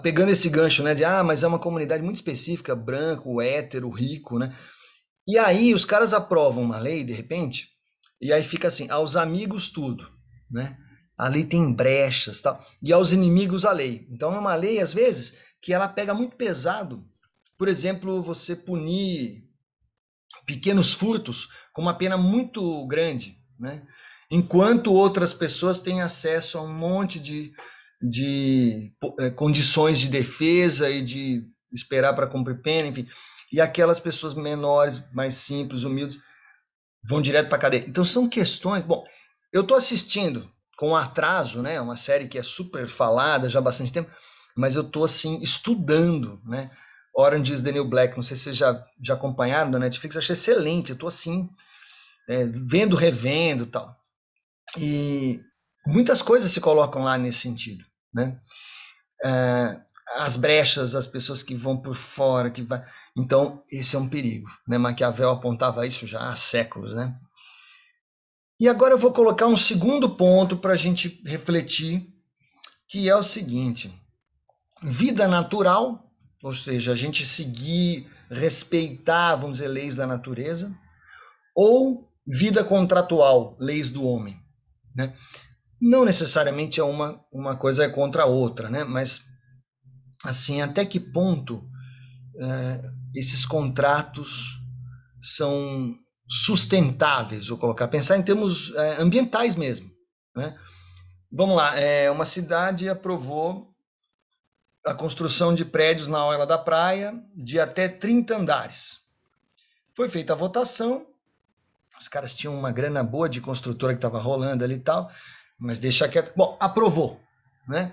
Pegando esse gancho, né, de mas é uma comunidade muito específica, branco, hétero, rico, né? E aí os caras aprovam uma lei, de repente, e aí fica assim, aos amigos tudo, né? A lei tem brechas, tal, e aos inimigos a lei. Então é uma lei, às vezes, que ela pega muito pesado. Por exemplo, você punir pequenos furtos com uma pena muito grande, né? Enquanto outras pessoas têm acesso a um monte de condições de defesa e de esperar para cumprir pena, enfim. E aquelas pessoas menores, mais simples, humildes, vão direto para a cadeia. Então são questões. Bom, eu estou assistindo com atraso, né? Uma série que é super falada já há bastante tempo, mas eu estou assim estudando, né? Orange is the New Black, não sei se vocês já acompanharam da Netflix, achei excelente. Eu estou assim vendo, revendo, tal. E muitas coisas se colocam lá nesse sentido, né? As brechas, as pessoas que vão por fora, que vai. Então esse é um perigo, né? Maquiavel apontava isso já há séculos, né? E agora eu vou colocar um segundo ponto para a gente refletir, que é o seguinte: vida natural, ou seja, a gente seguir, respeitar, vamos dizer, leis da natureza, ou vida contratual, leis do homem, né? Não necessariamente uma coisa é contra a outra, né? Mas, assim, até que ponto esses contratos são sustentáveis, vou colocar, pensar em termos ambientais mesmo, né? Vamos lá, uma cidade aprovou a construção de prédios na orla da praia de até 30 andares. Foi feita a votação, os caras tinham uma grana boa de construtora que estava rolando ali e tal, mas deixa quieto. Bom, aprovou, né?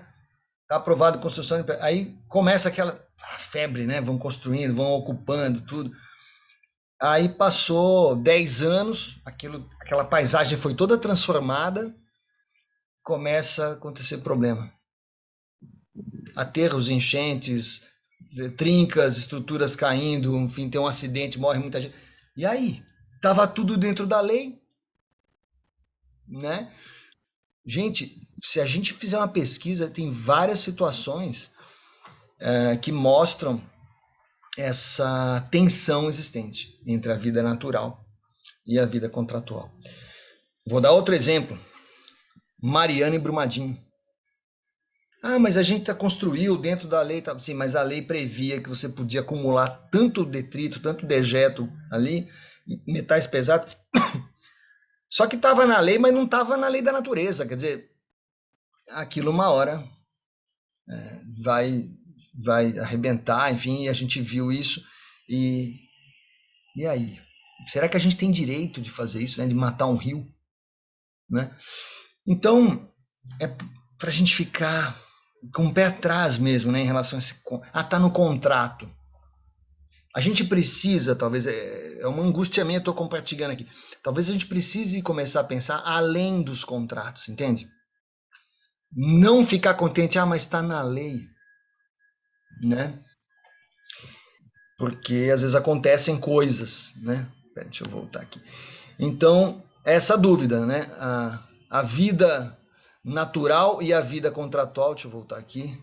Está aprovado a construção de prédio. Aí começa aquela febre, né? Vão construindo, vão ocupando tudo. Aí passou 10 anos, aquela paisagem foi toda transformada, começa a acontecer problema. Aterros, enchentes, trincas, estruturas caindo, enfim, tem um acidente, morre muita gente. E aí? Tava tudo dentro da lei, né? Gente, se a gente fizer uma pesquisa, tem várias situações que mostram essa tensão existente entre a vida natural e a vida contratual. Vou dar outro exemplo. Mariana e Brumadinho. Mas a gente construiu dentro da lei, tá? Sim, mas a lei previa que você podia acumular tanto detrito, tanto dejeto ali, metais pesados. Só que estava na lei, mas não estava na lei da natureza. Quer dizer, aquilo uma hora vai vai arrebentar, enfim, e a gente viu isso. E, e aí? Será que a gente tem direito de fazer isso, né? De matar um rio, né? Então, é para a gente ficar com o pé atrás mesmo, né, em relação a esse. Tá no contrato. A gente precisa, talvez, é uma angústia minha, estou compartilhando aqui. Talvez a gente precise começar a pensar além dos contratos, entende? Não ficar contente, mas está na lei, né? Porque às vezes acontecem coisas, né? Pera, deixa eu voltar aqui. Então, essa dúvida, né? A vida natural e a vida contratual, deixa eu voltar aqui,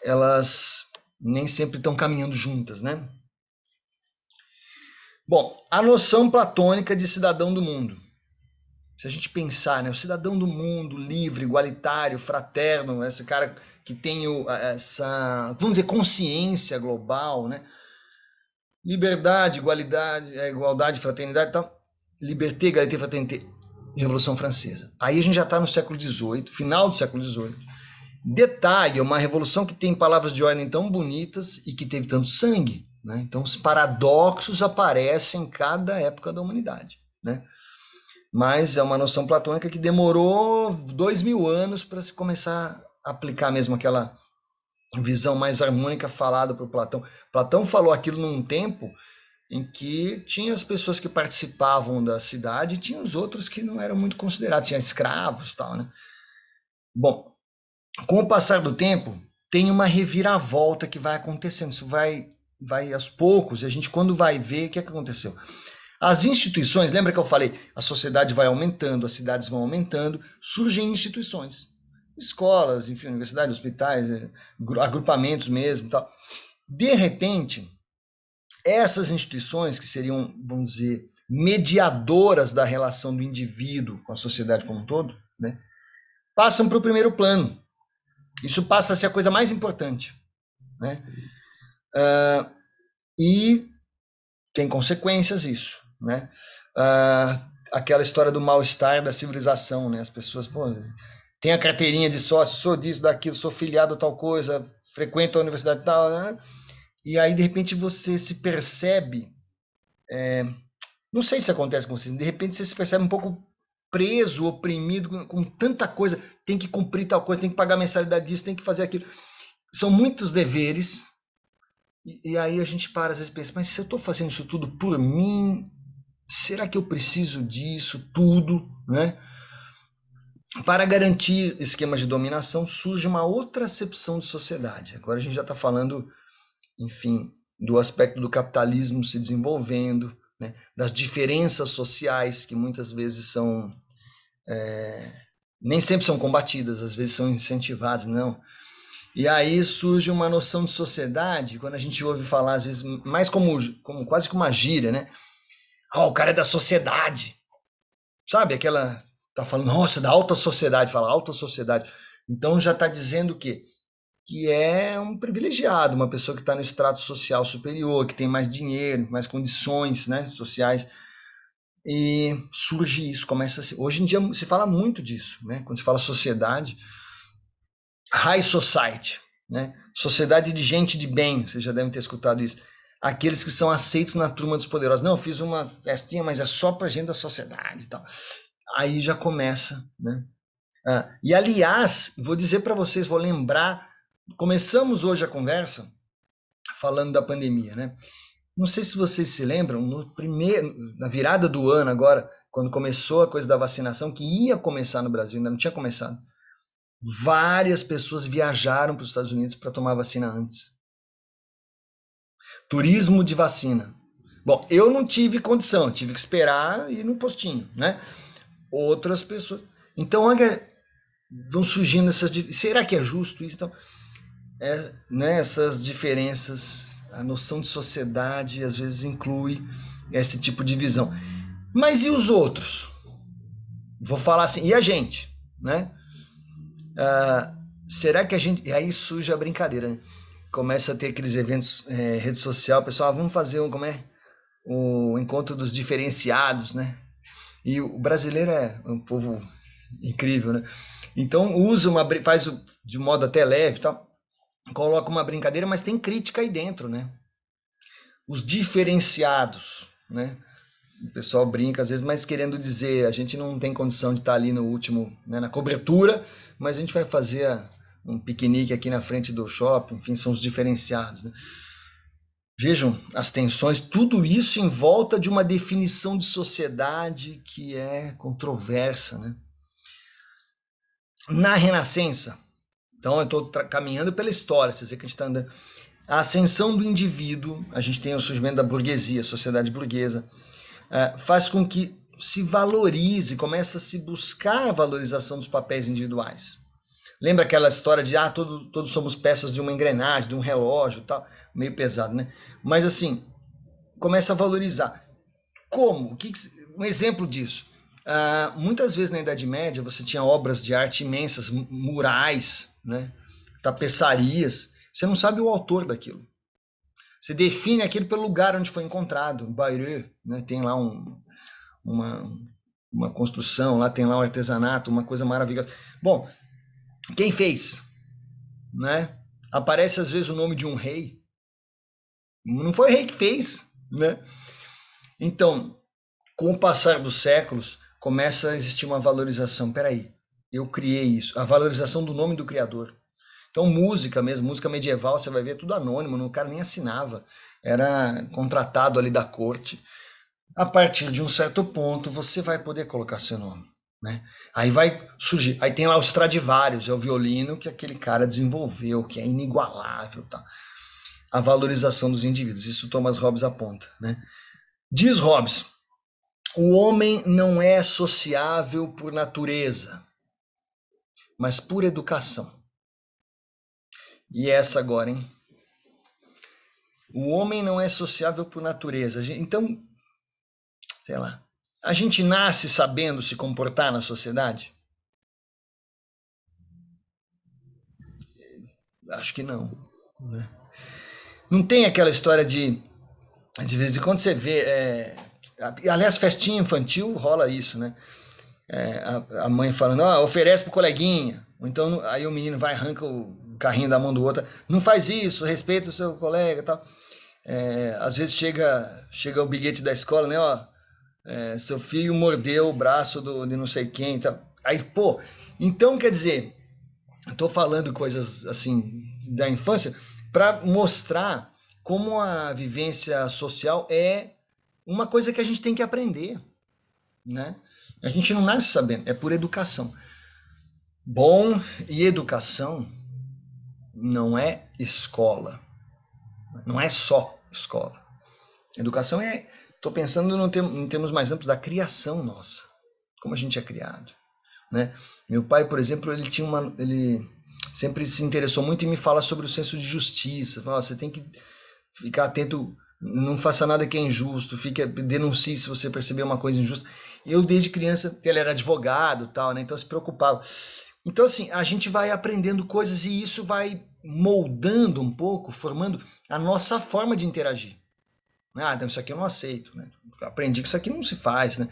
elas nem sempre estão caminhando juntas, né? Bom, a noção platônica de cidadão do mundo. Se a gente pensar, né, o cidadão do mundo, livre, igualitário, fraterno, esse cara que tem essa, vamos dizer, consciência global, né? Liberdade, igualdade, fraternidade, tal. Liberté, égalité, fraternité, Revolução Francesa. Aí a gente já está no século XVIII, final do século XVIII. Detalhe, é uma revolução que tem palavras de ordem tão bonitas e que teve tanto sangue, né? Então os paradoxos aparecem em cada época da humanidade, né? Mas é uma noção platônica que demorou 2000 anos para se começar a aplicar mesmo aquela visão mais harmônica falada por Platão. Platão falou aquilo num tempo em que tinha as pessoas que participavam da cidade e tinha os outros que não eram muito considerados, tinha escravos e tal, né? Bom, com o passar do tempo, tem uma reviravolta que vai acontecendo, isso vai aos poucos, e a gente quando vai ver, o que é que aconteceu? As instituições, lembra que eu falei, a sociedade vai aumentando, as cidades vão aumentando, surgem instituições, escolas, enfim, universidades, hospitais, agrupamentos mesmo, tal. De repente, essas instituições que seriam, vamos dizer, mediadoras da relação do indivíduo com a sociedade como um todo, né, passam para o primeiro plano. Isso passa a ser a coisa mais importante, né? E tem consequências isso, né? Aquela história do mal-estar da civilização, né? As pessoas, pô, tem a carteirinha de sócio, sou disso, daquilo, sou filiado a tal coisa, frequento a universidade tal, né? E aí de repente você se percebe, não sei se acontece com você, de repente você se percebe um pouco preso, oprimido com tanta coisa, tem que cumprir tal coisa, tem que pagar mensalidade disso, tem que fazer aquilo. São muitos deveres, e aí a gente para às vezes e pensa, mas se eu estou fazendo isso tudo por mim, será que eu preciso disso tudo, né? Para garantir esquemas de dominação, surge uma outra acepção de sociedade. Agora a gente já está falando, enfim, do aspecto do capitalismo se desenvolvendo, né? Das diferenças sociais que muitas vezes são nem sempre são combatidas, às vezes são incentivadas, não. E aí surge uma noção de sociedade, quando a gente ouve falar, às vezes, mais como quase como uma gíria, né? O cara é da sociedade. Sabe, aquela... Tá falando, nossa, da alta sociedade, fala alta sociedade. Então já está dizendo o quê? Que é um privilegiado, uma pessoa que está no estrato social superior, que tem mais dinheiro, mais condições, né, sociais. E surge isso, começa a ser... Hoje em dia se fala muito disso, né? Quando se fala sociedade, high society, né? Sociedade de gente de bem, vocês já devem ter escutado isso. Aqueles que são aceitos na turma dos poderosos. Não, eu fiz uma festinha, mas é só pra gente da sociedade e tal. Aí já começa, né? E aliás, vou dizer para vocês, vou lembrar, começamos hoje a conversa falando da pandemia, né? Não sei se vocês se lembram, na virada do ano agora, quando começou a coisa da vacinação, que ia começar no Brasil, ainda não tinha começado, várias pessoas viajaram para os Estados Unidos para tomar vacina antes. Turismo de vacina. Bom, eu não tive condição, tive que esperar ir no postinho, né? Outras pessoas. Então, olha, vão surgindo essas... Será que é justo isso? Então, né, essas diferenças, a noção de sociedade às vezes inclui esse tipo de visão. Mas e os outros? Vou falar assim, e a gente, né? Será que a gente... E aí surge a brincadeira, né? Começa a ter aqueles eventos, rede social, pessoal, vamos fazer o encontro dos diferenciados, né? E o brasileiro é um povo incrível, né? Então faz de modo até leve, tal, coloca uma brincadeira, mas tem crítica aí dentro, né? Os diferenciados, né? O pessoal brinca às vezes, mas querendo dizer, a gente não tem condição de estar ali no último, né, na cobertura, mas a gente vai fazer um piquenique aqui na frente do shopping, enfim, são os diferenciados, né? Vejam as tensões, tudo isso em volta de uma definição de sociedade que é controversa, né? Na Renascença, então eu estou caminhando pela história, vocês veem que a gente está andando. A ascensão do indivíduo, a gente tem o surgimento da burguesia, a sociedade burguesa, faz com que se valorize, começa a se buscar a valorização dos papéis individuais. Lembra aquela história de todos somos peças de uma engrenagem, de um relógio, tal, meio pesado, né? Mas assim, começa a valorizar. Como? Um exemplo disso. Muitas vezes na Idade Média você tinha obras de arte imensas, murais, né? Tapeçarias. Você não sabe o autor daquilo. Você define aquilo pelo lugar onde foi encontrado. Bayreuth, né? Tem lá uma construção, lá tem lá um artesanato, uma coisa maravilhosa. Bom, quem fez? Né? Aparece às vezes o nome de um rei. Não foi o rei que fez, né? Então, com o passar dos séculos, começa a existir uma valorização. Peraí, eu criei isso. A valorização do nome do criador. Então, música mesmo, música medieval, você vai ver tudo anônimo, o cara nem assinava. Era contratado ali da corte. A partir de um certo ponto, você vai poder colocar seu nome, né? Aí vai surgir. Aí tem lá o Stradivarius, é o violino que aquele cara desenvolveu, que é inigualável, tá? A valorização dos indivíduos. Isso Thomas Hobbes aponta, né? Diz Hobbes, o homem não é sociável por natureza, mas por educação. E essa agora, hein? O homem não é sociável por natureza. Então, sei lá, a gente nasce sabendo se comportar na sociedade? Acho que não, né? Não tem aquela história de vez em quando você vê, aliás, festinha infantil rola isso, né? A mãe falando, oferece pro coleguinha, ou então aí o menino vai arranca o carrinho da mão do outro, não faz isso, respeita o seu colega e tal. Às vezes chega o bilhete da escola, né? Seu filho mordeu o braço de não sei quem, tá? Aí, pô, então quer dizer, eu tô falando coisas assim da infância para mostrar como a vivência social é uma coisa que a gente tem que aprender, né? A gente não nasce sabendo, é por educação. Bom, e educação não é escola, não é só escola. Educação estou pensando em termos mais amplos da criação nossa, como a gente é criado, né? Meu pai, por exemplo, ele sempre se interessou muito em me falar sobre o senso de justiça. Fala, você tem que ficar atento, não faça nada que é injusto, denuncie se você perceber uma coisa injusta. Eu, desde criança, ele era advogado, tal, né? Então se preocupava. Então, assim, a gente vai aprendendo coisas e isso vai moldando um pouco, formando a nossa forma de interagir. Então isso aqui eu não aceito, né? Aprendi que isso aqui não se faz, né?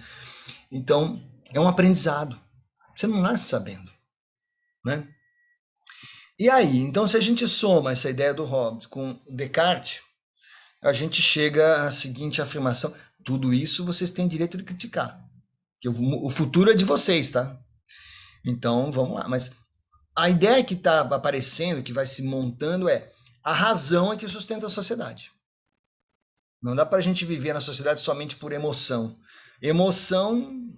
Então, é um aprendizado. Você não nasce sabendo, né? E aí, então, se a gente soma essa ideia do Hobbes com Descartes, a gente chega à seguinte afirmação: tudo isso vocês têm direito de criticar, que o futuro é de vocês, tá? Então, vamos lá. Mas a ideia que está aparecendo, que vai se montando a razão é que sustenta a sociedade. Não dá para a gente viver na sociedade somente por emoção. Emoção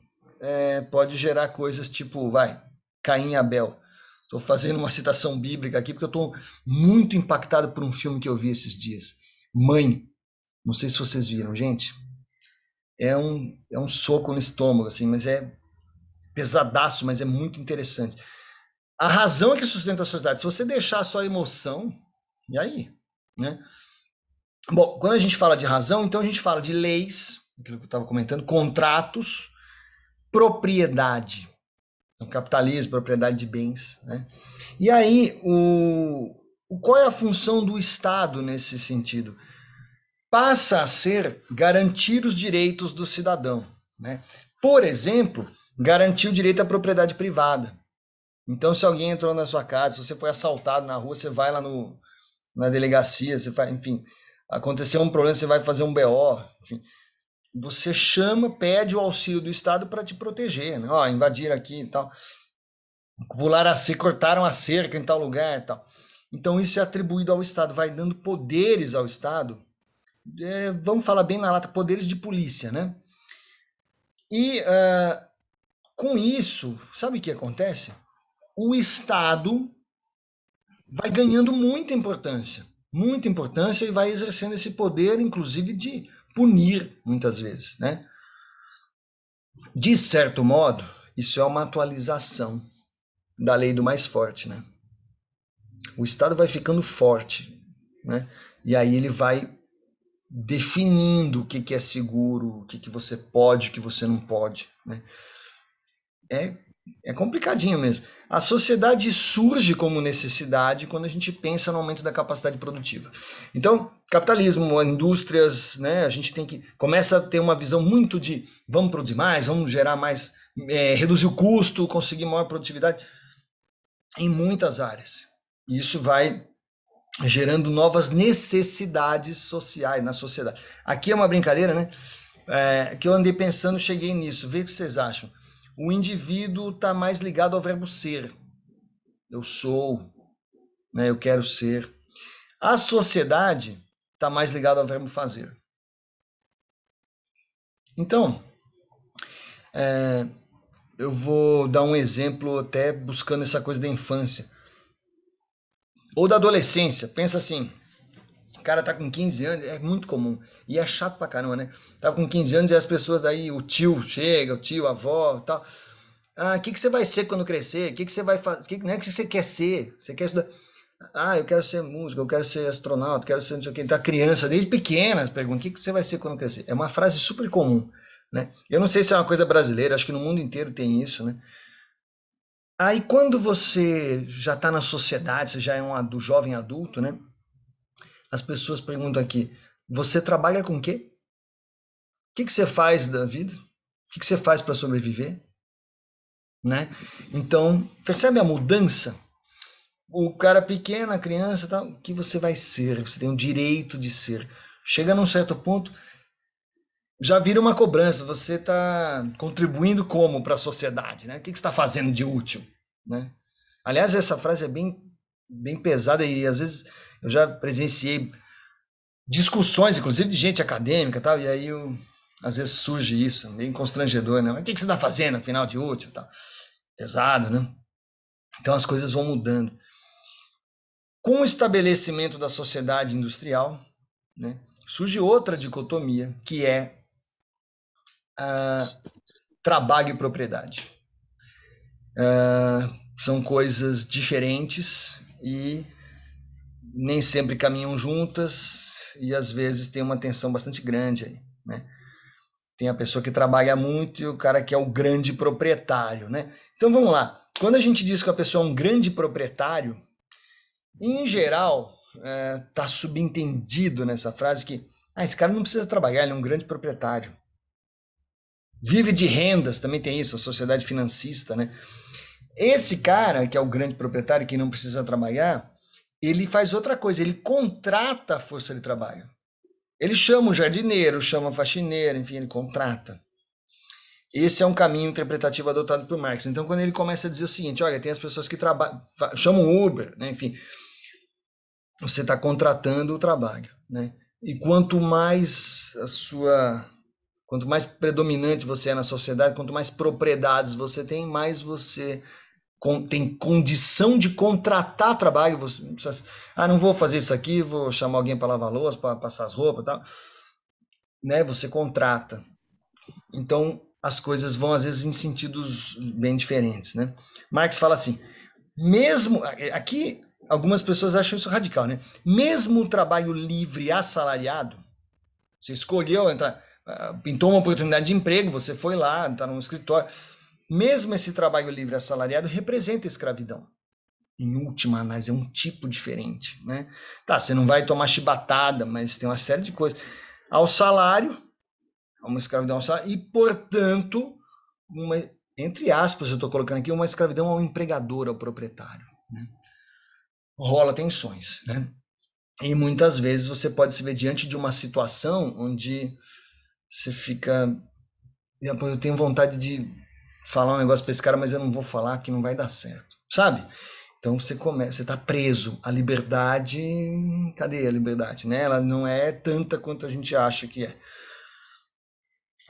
pode gerar coisas tipo, Caim e Abel. Estou fazendo uma citação bíblica aqui porque eu estou muito impactado por um filme que eu vi esses dias. Mãe. Não sei se vocês viram, gente. É um soco no estômago, assim, mas é pesadaço, mas é muito interessante. A razão é que sustenta a sociedade. Se você deixar só a emoção, e aí? Né? Bom, quando a gente fala de razão, então a gente fala de leis, aquilo que eu estava comentando, contratos, propriedade. Então, capitalismo, propriedade de bens. Né? E aí, qual é a função do Estado nesse sentido? Passa a ser garantir os direitos do cidadão. Né? Por exemplo, garantir o direito à propriedade privada. Então, se alguém entrou na sua casa, se você foi assaltado na rua, você vai lá na delegacia, enfim, aconteceu um problema, você vai fazer um BO, enfim, você pede o auxílio do Estado para te proteger, né? Invadiram aqui e tal, cortaram a cerca em tal lugar e tal. Então, isso é atribuído ao Estado, vai dando poderes ao Estado, vamos falar bem na lata, poderes de polícia, né? E com isso, sabe o que acontece? O Estado vai ganhando muita importância e vai exercendo esse poder, inclusive, de punir, muitas vezes, né? De certo modo, isso é uma atualização da lei do mais forte, né? O Estado vai ficando forte, né? E aí ele vai definindo o que é seguro, o que você pode, o que você não pode, né? É, é complicadinho mesmo. A sociedade surge como necessidade quando a gente pensa no aumento da capacidade produtiva. Então, capitalismo, indústrias, né? A gente tem que começa a ter uma visão muito de vamos produzir mais, vamos gerar mais, reduzir o custo, conseguir maior produtividade em muitas áreas. Isso vai gerando novas necessidades sociais na sociedade. Aqui é uma brincadeira, né? Que eu andei pensando, cheguei nisso. Vê o que vocês acham. O indivíduo está mais ligado ao verbo ser. Eu sou, né? Eu quero ser. A sociedade está mais ligada ao verbo fazer. Então, eu vou dar um exemplo até buscando essa coisa da infância. Ou da adolescência. Pensa assim, o cara tá com 15 anos, é muito comum. E é chato pra caramba, né? Tava com 15 anos e as pessoas aí, o tio chega, o tio, a avó e tal. Ah, o que você vai ser quando crescer? O que você vai fazer? Não é que você quer ser? Você quer estudar? Ah, eu quero ser músico, eu quero ser astronauta, quero ser não sei o que. Então, a criança, desde pequena, pergunta: o que você vai ser quando crescer? É uma frase super comum, né? Eu não sei se é uma coisa brasileira, acho que no mundo inteiro tem isso, né? Aí, quando você já está na sociedade, você já é um jovem adulto, né? As pessoas perguntam aqui: você trabalha com o quê? O que você faz da vida? O que você faz para sobreviver? Né? Então, percebe a mudança? O cara pequeno, a criança, tal, o que você vai ser? Você tem o direito de ser. Chega num certo ponto, já vira uma cobrança. Você está contribuindo como para a sociedade? Né? O que você está fazendo de útil? Né? Aliás, essa frase é bem pesada e às vezes eu já presenciei discussões, inclusive de gente acadêmica, tal, e aí às vezes surge isso, meio constrangedor, né? Mas o que você está fazendo, afinal de útil, tal? Pesado, né? Então as coisas vão mudando. Com o estabelecimento da sociedade industrial, né, surge outra dicotomia, que é trabalho e propriedade. São coisas diferentes e nem sempre caminham juntas e às vezes tem uma tensão bastante grande aí, né? Tem a pessoa que trabalha muito e o cara que é o grande proprietário, né? Então vamos lá. Quando a gente diz que a pessoa é um grande proprietário, em geral, tá subentendido nessa frase que esse cara não precisa trabalhar, ele é um grande proprietário. Vive de rendas, também tem isso, a sociedade financista, né? Esse cara, que é o grande proprietário, que não precisa trabalhar, ele faz outra coisa, ele contrata a força de trabalho. Ele chama o jardineiro, chama a faxineira, enfim, ele contrata. Esse é um caminho interpretativo adotado por Marx. Então, quando ele começa a dizer o seguinte, olha, tem as pessoas que trabalham, chamam Uber, né? Enfim, você está contratando o trabalho, né? E quanto mais predominante você é na sociedade, quanto mais propriedades você tem, mais você tem condição de contratar trabalho. Você não precisa, não vou fazer isso aqui, vou chamar alguém para lavar louça, para passar as roupas e tal. Né? Você contrata. Então, as coisas vão, às vezes, em sentidos bem diferentes. Né? Marx fala assim, mesmo... Aqui, algumas pessoas acham isso radical, né? Mesmo o trabalho livre assalariado, você escolheu entrar, pintou uma oportunidade de emprego, você foi lá, está num escritório. Mesmo esse trabalho livre assalariado representa escravidão. Em última análise, é um tipo diferente, né? Tá, você não vai tomar chibatada, mas tem uma série de coisas. Ao salário, uma escravidão ao salário, e, portanto, entre aspas, eu estou colocando aqui, uma escravidão ao empregador, ao proprietário. Né? Rola tensões, né? E muitas vezes você pode se ver diante de uma situação onde você fica... Eu tenho vontade de falar um negócio para esse cara, mas eu não vou falar que não vai dar certo, sabe? Então você está preso. A liberdade, cadê a liberdade? Né? Ela não é tanta quanto a gente acha que é.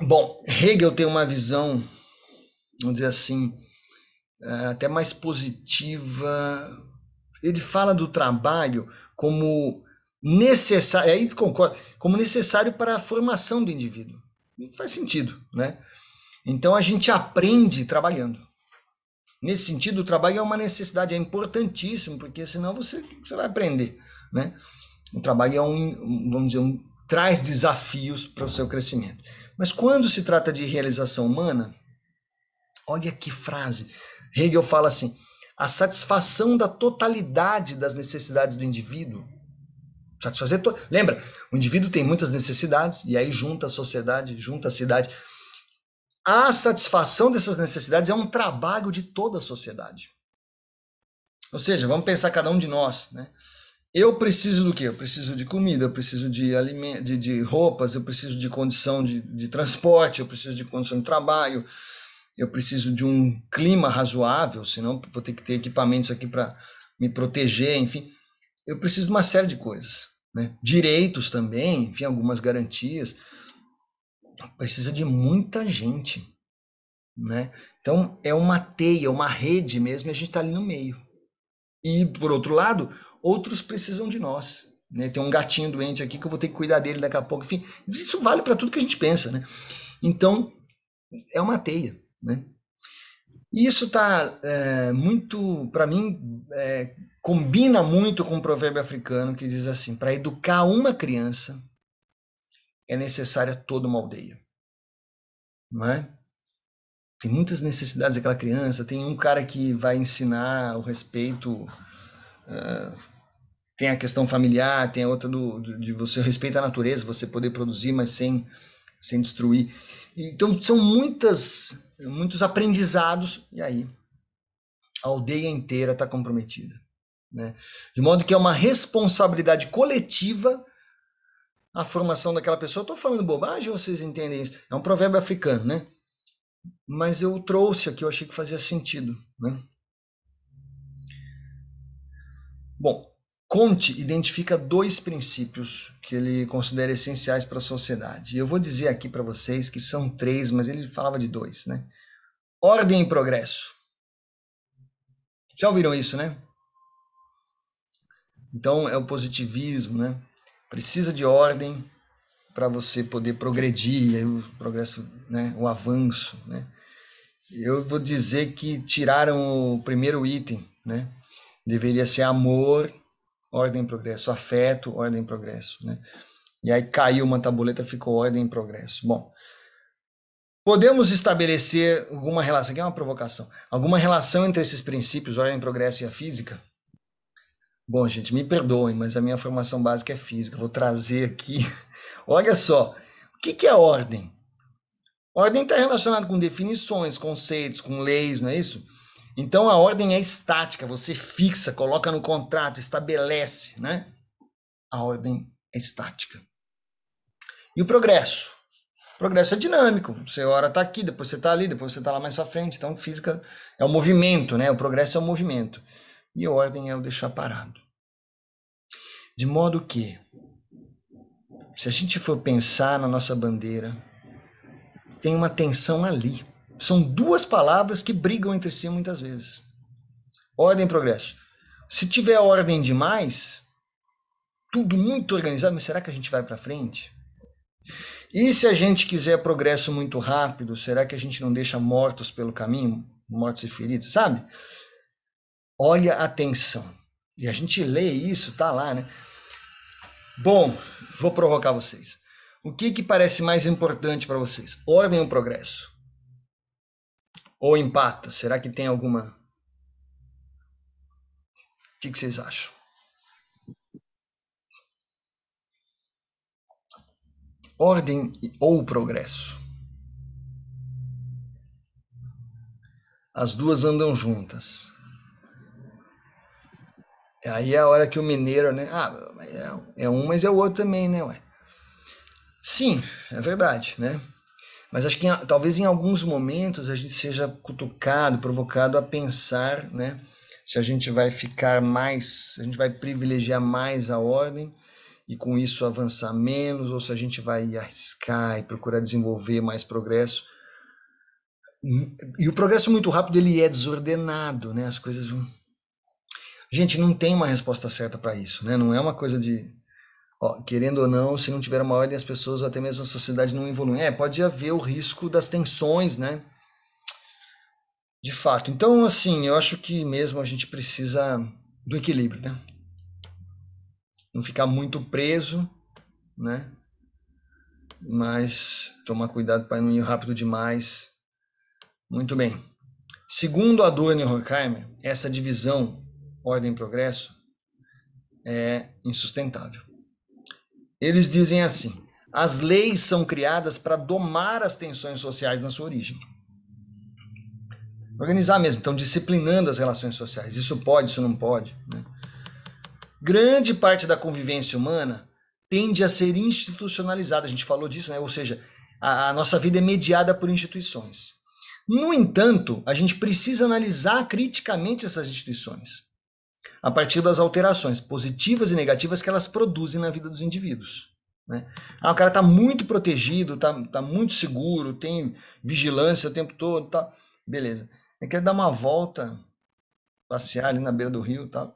Bom, Hegel tem uma visão, vamos dizer assim, até mais positiva. Ele fala do trabalho como necessário, aí concordo, como necessário para a formação do indivíduo. Faz sentido, né? Então a gente aprende trabalhando. Nesse sentido, o trabalho é uma necessidade, é importantíssimo, porque senão você vai aprender, né? O trabalho é vamos dizer, traz desafios para o seu crescimento. Mas quando se trata de realização humana, olha que frase. Hegel fala assim: a satisfação da totalidade das necessidades do indivíduo. Lembra, o indivíduo tem muitas necessidades, e aí junta a sociedade, junta a cidade. A satisfação dessas necessidades é um trabalho de toda a sociedade. Ou seja, vamos pensar cada um de nós, né? Eu preciso do quê? Eu preciso de comida, eu preciso de roupas, eu preciso de condição de transporte, eu preciso de condição de trabalho, eu preciso de um clima razoável, senão vou ter que ter equipamentos aqui para me proteger, enfim. Eu preciso de uma série de coisas, né? Direitos também, enfim, algumas garantias. Precisa de muita gente, né? Então, é uma teia, uma rede mesmo, e a gente está ali no meio. E, por outro lado, outros precisam de nós, né? Tem um gatinho doente aqui que eu vou ter que cuidar dele daqui a pouco. Enfim, isso vale para tudo que a gente pensa, né? Então, é uma teia, né? E isso está muito, para mim, combina muito com um provérbio africano que diz assim: para educar uma criança é necessária toda uma aldeia, não é? Tem muitas necessidades daquela criança. Tem um cara que vai ensinar o respeito, tem a questão familiar, tem a outra de você respeitar a natureza, você poder produzir, mas sem destruir. Então são muitos aprendizados, e aí a aldeia inteira está comprometida, né? De modo que é uma responsabilidade coletiva a formação daquela pessoa. Estou falando bobagem ou vocês entendem isso? É um provérbio africano, né? Mas eu trouxe aqui, eu achei que fazia sentido, né? Bom, Comte identifica 2 princípios que ele considera essenciais para a sociedade. E eu vou dizer aqui para vocês que são 3, mas ele falava de 2, né? Ordem e progresso. Já ouviram isso, né? Então é o positivismo, né? Precisa de ordem para você poder progredir, e aí o progresso, né? O avanço, né? Eu vou dizer que tiraram o primeiro item, né? Deveria ser amor, ordem e progresso, afeto, ordem e progresso, né? E aí caiu uma tabuleta, ficou ordem e progresso. Bom, podemos estabelecer alguma relação, aqui é uma provocação, alguma relação entre esses princípios, ordem, progresso e a física? Bom, gente, me perdoem, mas a minha formação básica é física. Vou trazer aqui. Olha só, o que é ordem? Ordem está relacionada com definições, conceitos, com leis, não é isso? Então a ordem é estática, você fixa, coloca no contrato, estabelece, né? A ordem é estática. E o progresso? O progresso é dinâmico. Você ora está aqui, depois você está ali, depois você está lá mais para frente. Então física é o movimento, né? O progresso é o movimento. E a ordem é o deixar parado. De modo que, se a gente for pensar na nossa bandeira, tem uma tensão ali. São 2 palavras que brigam entre si muitas vezes. Ordem e progresso. Se tiver ordem demais, tudo muito organizado, mas será que a gente vai para frente? E se a gente quiser progresso muito rápido, será que a gente não deixa mortos pelo caminho? Mortos e feridos, sabe? Olha a tensão. E a gente lê isso, tá lá, né? Bom, vou provocar vocês. O que parece mais importante para vocês? Ordem ou progresso? Ou empata? Será que tem alguma... O que vocês acham? Ordem ou progresso? As 2 andam juntas. Aí é a hora que o mineiro, né? É um, mas é o outro também, né? Ué? Sim, é verdade, né? Mas acho que talvez em alguns momentos a gente seja cutucado, provocado a pensar, né? Se a gente vai ficar mais, a gente vai privilegiar mais a ordem e com isso avançar menos, ou se a gente vai arriscar e procurar desenvolver mais progresso. E o progresso muito rápido, ele é desordenado, né? As coisas vão... Gente, não tem uma resposta certa para isso, né? Não é uma coisa de... Ó, querendo ou não, se não tiver uma ordem, as pessoas ou até mesmo a sociedade não evoluem. Pode haver o risco das tensões, né? De fato. Então, assim, eu acho que mesmo a gente precisa do equilíbrio, né? Não ficar muito preso, né? Mas tomar cuidado para não ir rápido demais. Muito bem. Segundo Adorno e Horkheimer, essa divisão ordem e progresso é insustentável. Eles dizem assim: as leis são criadas para domar as tensões sociais na sua origem. Organizar mesmo, então disciplinando as relações sociais. Isso pode, isso não pode. Né? Grande parte da convivência humana tende a ser institucionalizada. A gente falou disso, né? Ou seja, a nossa vida é mediada por instituições. No entanto, a gente precisa analisar criticamente essas instituições, a partir das alterações positivas e negativas que elas produzem na vida dos indivíduos. Né? O cara está muito protegido, está muito seguro, tem vigilância o tempo todo, tá? Beleza. Ele quer dar uma volta, passear ali na beira do rio, tá?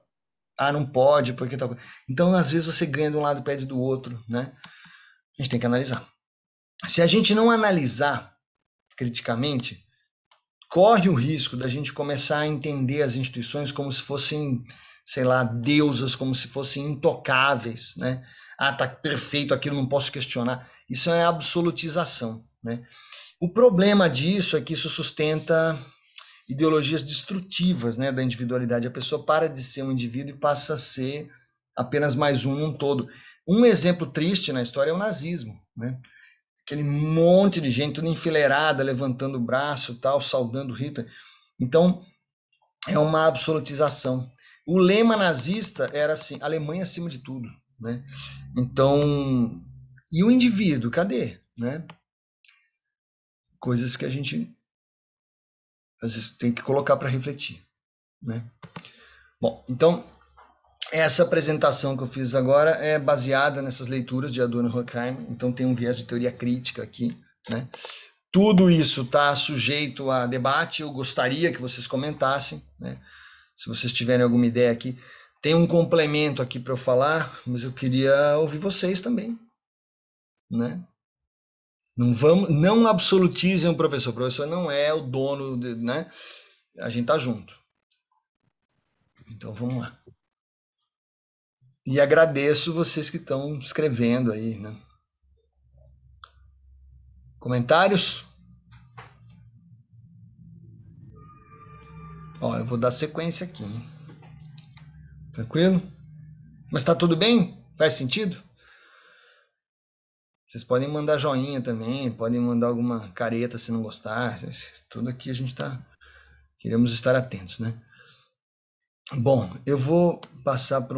Não pode, porque tal. Então, às vezes você ganha de um lado e perde do outro, né? A gente tem que analisar. Se a gente não analisar criticamente, corre o risco da gente começar a entender as instituições como se fossem, sei lá, deusas, como se fossem intocáveis, né? Tá perfeito aquilo, não posso questionar. Isso é absolutização, né? O problema disso é que isso sustenta ideologias destrutivas, né, da individualidade. A pessoa para de ser um indivíduo e passa a ser apenas mais um num todo. Um exemplo triste na história é o nazismo, né? Aquele monte de gente, tudo enfileirada, levantando o braço, tal, saudando Hitler. Então, é uma absolutização. O lema nazista era assim: Alemanha acima de tudo, né? Então, e o indivíduo, cadê, né? Coisas que a gente às vezes tem que colocar para refletir, né? Bom, então essa apresentação que eu fiz agora é baseada nessas leituras de Adorno e Horkheimer, então tem um viés de teoria crítica aqui, né? Tudo isso está sujeito a debate, eu gostaria que vocês comentassem, né? Se vocês tiverem alguma ideia aqui. Tem um complemento aqui para eu falar, mas eu queria ouvir vocês também, né? Não absolutizem o professor não é o dono, né? A gente tá junto. Então vamos lá. E agradeço vocês que estão escrevendo aí, né? Comentários? Ó, eu vou dar sequência aqui, hein? Tranquilo? Mas tá tudo bem? Faz sentido? Vocês podem mandar joinha também, podem mandar alguma careta se não gostar. Tudo aqui a gente tá... Queremos estar atentos, né? Bom, eu vou passar para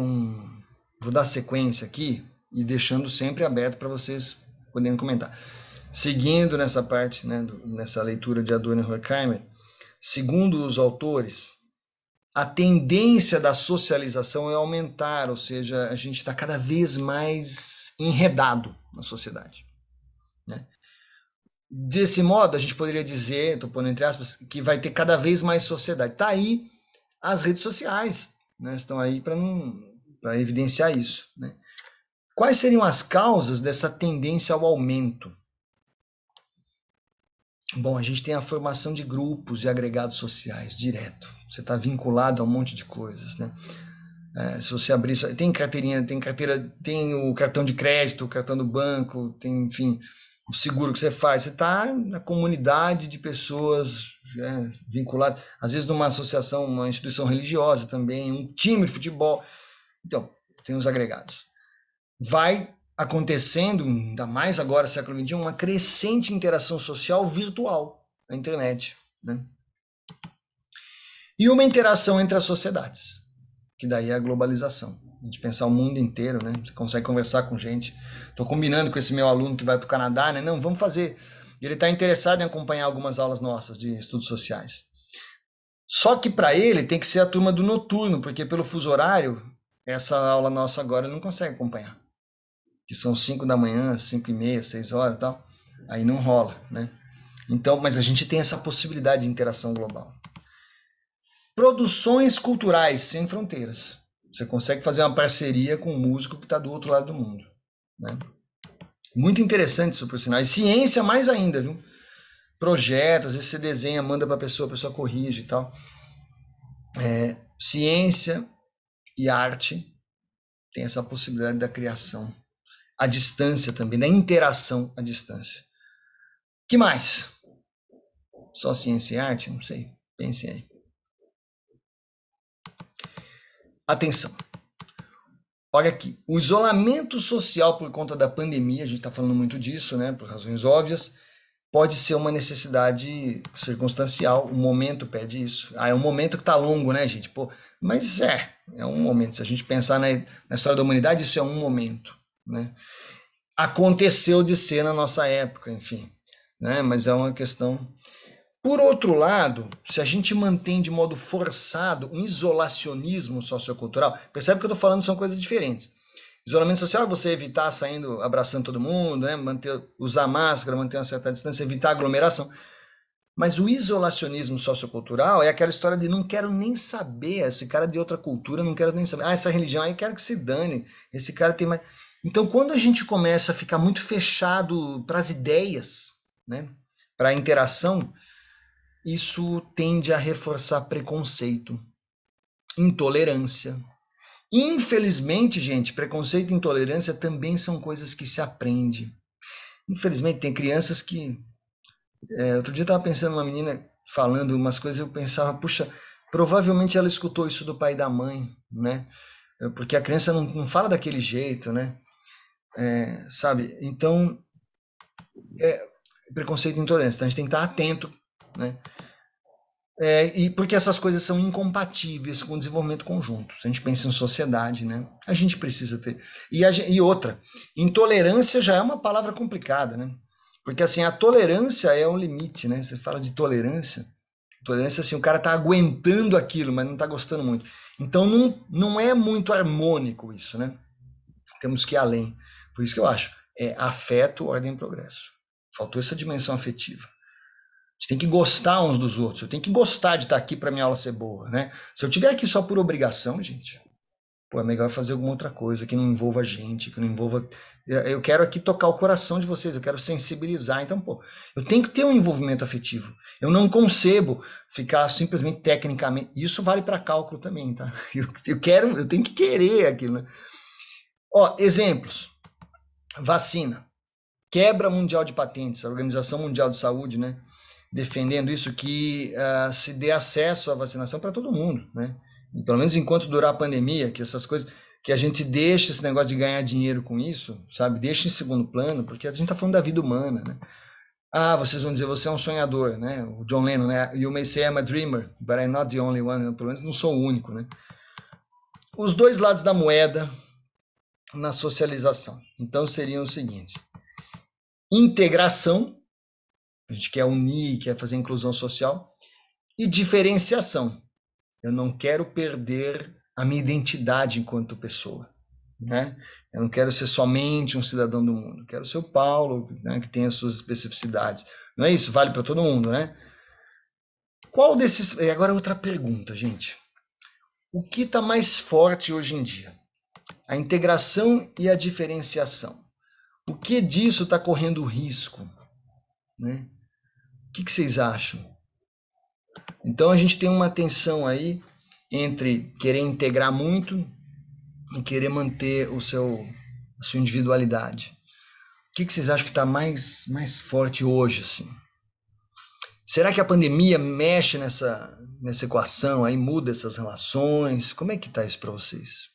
Vou dar sequência aqui e deixando sempre aberto para vocês poderem comentar. Seguindo nessa parte, né, nessa leitura de Adorno e Horkheimer, segundo os autores, a tendência da socialização é aumentar, ou seja, a gente está cada vez mais enredado na sociedade, né? Desse modo, a gente poderia dizer, estou pondo entre aspas, que vai ter cada vez mais sociedade. Está aí as redes sociais, né? Estão aí para evidenciar isso, né? Quais seriam as causas dessa tendência ao aumento? Bom, a gente tem a formação de grupos e agregados sociais direto. Você está vinculado a um monte de coisas, né? Se você abrir, tem carteirinha, tem carteira, tem o cartão de crédito, o cartão do banco, tem, enfim, o seguro que você faz. Você está na comunidade de pessoas vinculadas, às vezes numa associação, uma instituição religiosa também, um time de futebol. Então, tem os agregados. Vai acontecendo, ainda mais agora, século XXI, uma crescente interação social virtual na internet, né? E uma interação entre as sociedades, que daí é a globalização. A gente pensar o mundo inteiro, né? Você consegue conversar com gente. Estou combinando com esse meu aluno que vai para o Canadá, né? Não, vamos fazer. Ele está interessado em acompanhar algumas aulas nossas de estudos sociais. Só que para ele tem que ser a turma do noturno, porque pelo fuso horário, essa aula nossa agora ele não consegue acompanhar. Que são 5 da manhã, 5h30, 6 horas e tal. Aí não rola, né? Então, mas a gente tem essa possibilidade de interação global. Produções culturais sem fronteiras. Você consegue fazer uma parceria com um músico que está do outro lado do mundo, né? Muito interessante isso, por sinal. E ciência mais ainda, viu? Projetos, às vezes você desenha, manda para a pessoa corrige e tal. Ciência e arte tem essa possibilidade da criação à distância também, da interação à distância. Que mais? Só ciência e arte? Não sei. Pensem aí. Atenção. Olha aqui. O isolamento social por conta da pandemia, a gente está falando muito disso, né? Por razões óbvias, pode ser uma necessidade circunstancial. O momento pede isso. É um momento que está longo, né, gente? Pô, mas é um momento. Se a gente pensar na história da humanidade, isso é um momento, né? Aconteceu de ser na nossa época, enfim, né? Mas é uma questão. Por outro lado, se a gente mantém de modo forçado um isolacionismo sociocultural, percebe que eu estou falando são coisas diferentes. Isolamento social é você evitar saindo, abraçando todo mundo, né? Usar máscara, manter uma certa distância, evitar aglomeração. Mas o isolacionismo sociocultural é aquela história de não quero nem saber, esse cara de outra cultura, não quero nem saber. Essa religião aí quero que se dane, esse cara tem mais... Então, quando a gente começa a ficar muito fechado para as ideias, né? Para a interação, isso tende a reforçar preconceito, intolerância. Infelizmente, gente, preconceito e intolerância também são coisas que se aprende. Infelizmente, tem crianças que... outro dia eu estava pensando numa menina falando umas coisas, eu pensava, puxa, provavelmente ela escutou isso do pai e da mãe, né? Porque a criança não fala daquele jeito, né? Sabe? Então, preconceito e intolerância. Então, a gente tem que estar atento, né? E porque essas coisas são incompatíveis com o desenvolvimento conjunto. Se a gente pensa em sociedade, né? A gente precisa ter. E outra, intolerância já é uma palavra complicada, né? Porque assim, a tolerância é um limite, né? Você fala de tolerância. Tolerância, assim, o cara tá aguentando aquilo, mas não tá gostando muito. Então não é muito harmônico isso, né? Temos que ir além. Por isso que eu acho, afeto, ordem e progresso. Faltou essa dimensão afetiva. A gente tem que gostar uns dos outros. Eu tenho que gostar de estar aqui para minha aula ser boa, né? Se eu estiver aqui só por obrigação, gente, pô, é melhor fazer alguma outra coisa que não envolva a gente, que não envolva... Eu quero aqui tocar o coração de vocês, eu quero sensibilizar. Então, pô, eu tenho que ter um envolvimento afetivo. Eu não concebo ficar simplesmente tecnicamente... Isso vale para cálculo também, tá? Eu tenho que querer aquilo, né? Ó, exemplos. Vacina. Quebra mundial de patentes, a Organização Mundial de Saúde, né? Defendendo isso, que se dê acesso à vacinação para todo mundo, né? E pelo menos enquanto durar a pandemia, que essas coisas, que a gente deixe esse negócio de ganhar dinheiro com isso, sabe? Deixa em segundo plano, porque a gente está falando da vida humana, né? Vocês vão dizer, você é um sonhador, né? O John Lennon, né? You may say I'm a dreamer, but I'm not the only one. Pelo menos não sou o único, né? Os dois lados da moeda na socialização. Então seriam os seguintes: integração, a gente quer unir, quer fazer inclusão social, e diferenciação. Eu não quero perder a minha identidade enquanto pessoa, né? Eu não quero ser somente um cidadão do mundo. Eu quero ser o Paulo, né, que tem as suas especificidades. Não é isso? Vale para todo mundo, né? Qual desses... E agora outra pergunta, gente. O que está mais forte hoje em dia? A integração e a diferenciação. O que disso está correndo risco, né? O que vocês acham? Então a gente tem uma tensão aí entre querer integrar muito e querer manter a sua individualidade. O que vocês acham que está mais forte hoje, assim? Será que a pandemia mexe nessa equação aí, muda essas relações? Como é que está isso para vocês?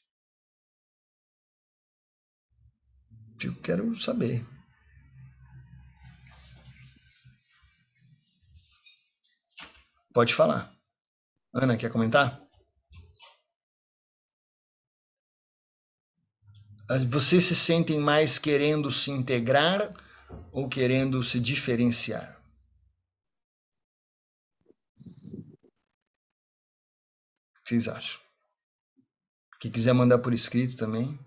Eu quero saber. Pode falar. Ana, quer comentar? Vocês se sentem mais querendo se integrar ou querendo se diferenciar? O que vocês acham? Quem quiser mandar por escrito também.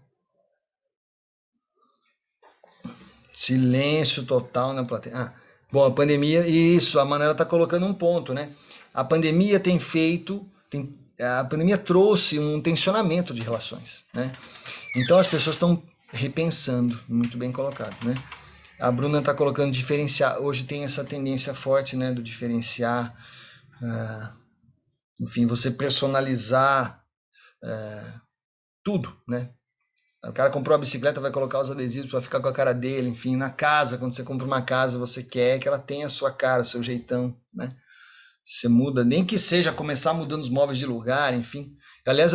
Silêncio total na plateia. Bom, a pandemia, isso, a Manuela está colocando um ponto, né? A pandemia a pandemia trouxe um tensionamento de relações, né? Então as pessoas estão repensando, muito bem colocado, né? A Bruna está colocando diferenciar, hoje tem essa tendência forte, né, do diferenciar, enfim, você personalizar tudo, né? O cara comprou a bicicleta, vai colocar os adesivos para ficar com a cara dele, enfim, na casa, quando você compra uma casa, você quer que ela tenha a sua cara, o seu jeitão, né? Você muda, nem que seja começar mudando os móveis de lugar, enfim. Aliás,